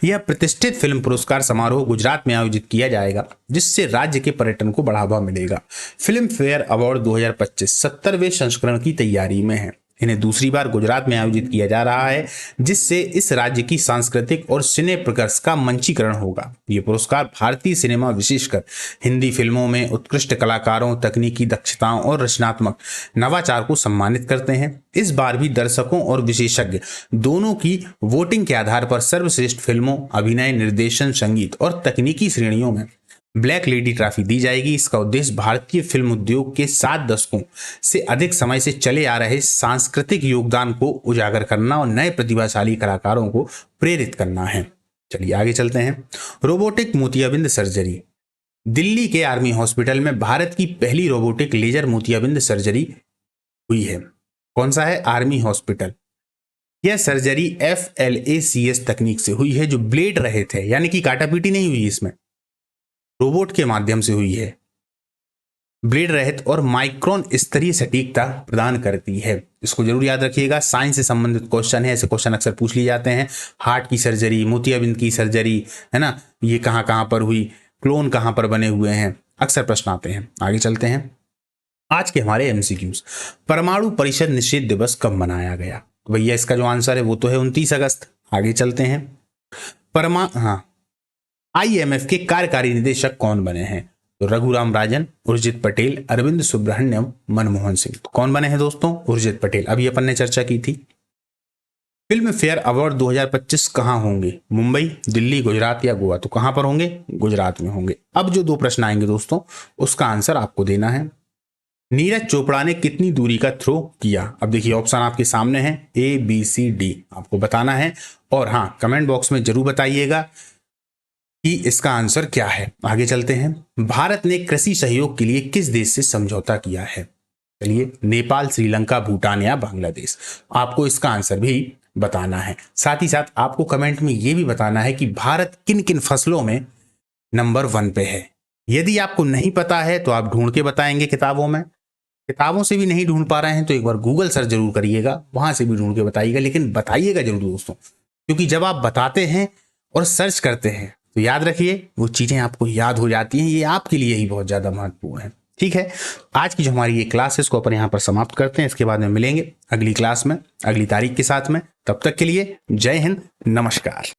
यह प्रतिष्ठित फिल्म पुरस्कार समारोह गुजरात में आयोजित किया जाएगा, जिससे राज्य के पर्यटन को बढ़ावा मिलेगा। फिल्म फेयर अवार्ड 2025 70वें संस्करण की तैयारी में है। इन्हें दूसरी बार गुजरात में आयोजित किया जा रहा है, जिससे इस राज्य की सांस्कृतिक और सिने प्रकर्ष का मंचीकरण होगा। ये पुरस्कार भारतीय सिनेमा, विशेषकर हिंदी फिल्मों में उत्कृष्ट कलाकारों, तकनीकी दक्षताओं और रचनात्मक नवाचार को सम्मानित करते हैं। इस बार भी दर्शकों और विशेषज्ञ दोनों की वोटिंग के आधार पर सर्वश्रेष्ठ फिल्मों, अभिनय, निर्देशन, संगीत और तकनीकी श्रेणियों में ब्लैक लेडी ट्रॉफी दी जाएगी। इसका उद्देश्य भारतीय फिल्म उद्योग के 7 दशकों से अधिक समय से चले आ रहे सांस्कृतिक योगदान को उजागर करना और नए प्रतिभाशाली कलाकारों को प्रेरित करना है। चलिए आगे चलते हैं। रोबोटिक मोतियाबिंद सर्जरी। दिल्ली के आर्मी हॉस्पिटल में भारत की पहली रोबोटिक लेजर मोतियाबिंद सर्जरी हुई है। कौन सा है? Army hospital. यह सर्जरी FLACS तकनीक से हुई है, जो ब्लेड रहित है, यानी कि काटापीटी नहीं हुई, इसमें रोबोट के माध्यम से हुई है। ब्लेड रहित और माइक्रोन स्तरीय सटीकता प्रदान करती है। इसको जरूर याद रखिएगा, साइंस से संबंधित क्वेश्चन है, ऐसे क्वेश्चन अक्सर पूछ लिए जाते हैं। हार्ट की सर्जरी, मोतियाबिंद की सर्जरी, है ना, ये कहाँ कहाँ पर हुई, क्लोन कहाँ पर बने हुए हैं, अक्सर प्रश्न आते हैं। आगे चलते हैं आज के हमारे एमसीक्यूज। परमाणु परिषद निषेध दिवस कब मनाया गया? तो भैया इसका जो आंसर है वो तो है 29 अगस्त। आगे चलते हैं। IMF के कार्यकारी निदेशक कौन बने हैं? तो रघुराम राजन, उर्जित पटेल, अरविंद सुब्रह्मण्यम, मनमोहन सिंह। तो कौन बने हैं दोस्तों? उर्जित पटेल। अभी अपन ने चर्चा की थी। फिल्म फेयर अवार्ड 2025 कहाँ होंगे? मुंबई, दिल्ली, गुजरात या गोवा? तो कहां पर होंगे? गुजरात में होंगे। अब जो 2 प्रश्न आएंगे दोस्तों, उसका आंसर आपको देना है। नीरज चोपड़ा ने कितनी दूरी का थ्रो किया? अब देखिए ऑप्शन आपके सामने है, ABCD आपको बताना है। और हाँ, कमेंट बॉक्स में जरूर बताइएगा कि इसका आंसर क्या है। आगे चलते हैं। भारत ने कृषि सहयोग के लिए किस देश से समझौता किया है? चलिए, नेपाल, श्रीलंका, भूटान या बांग्लादेश? आपको इसका आंसर भी बताना है। साथ ही साथ आपको कमेंट में यह भी बताना है कि भारत किन किन फसलों में नंबर 1 पे है। यदि आपको नहीं पता है तो आप ढूंढ के बताएंगे किताबों में। किताबों से भी नहीं ढूंढ पा रहे हैं तो एक बार गूगल सर्च जरूर करिएगा, वहां से भी ढूंढ के बताइएगा, लेकिन बताइएगा जरूर दोस्तों, क्योंकि जब आप बताते हैं और सर्च करते हैं तो याद रखिए वो चीजें आपको याद हो जाती हैं। ये आपके लिए ही बहुत ज्यादा महत्वपूर्ण है। ठीक है, आज की जो हमारी ये क्लास है इसको अपन यहाँ पर समाप्त करते हैं। इसके बाद में मिलेंगे अगली क्लास में अगली तारीख के साथ में। तब तक के लिए जय हिंद, नमस्कार।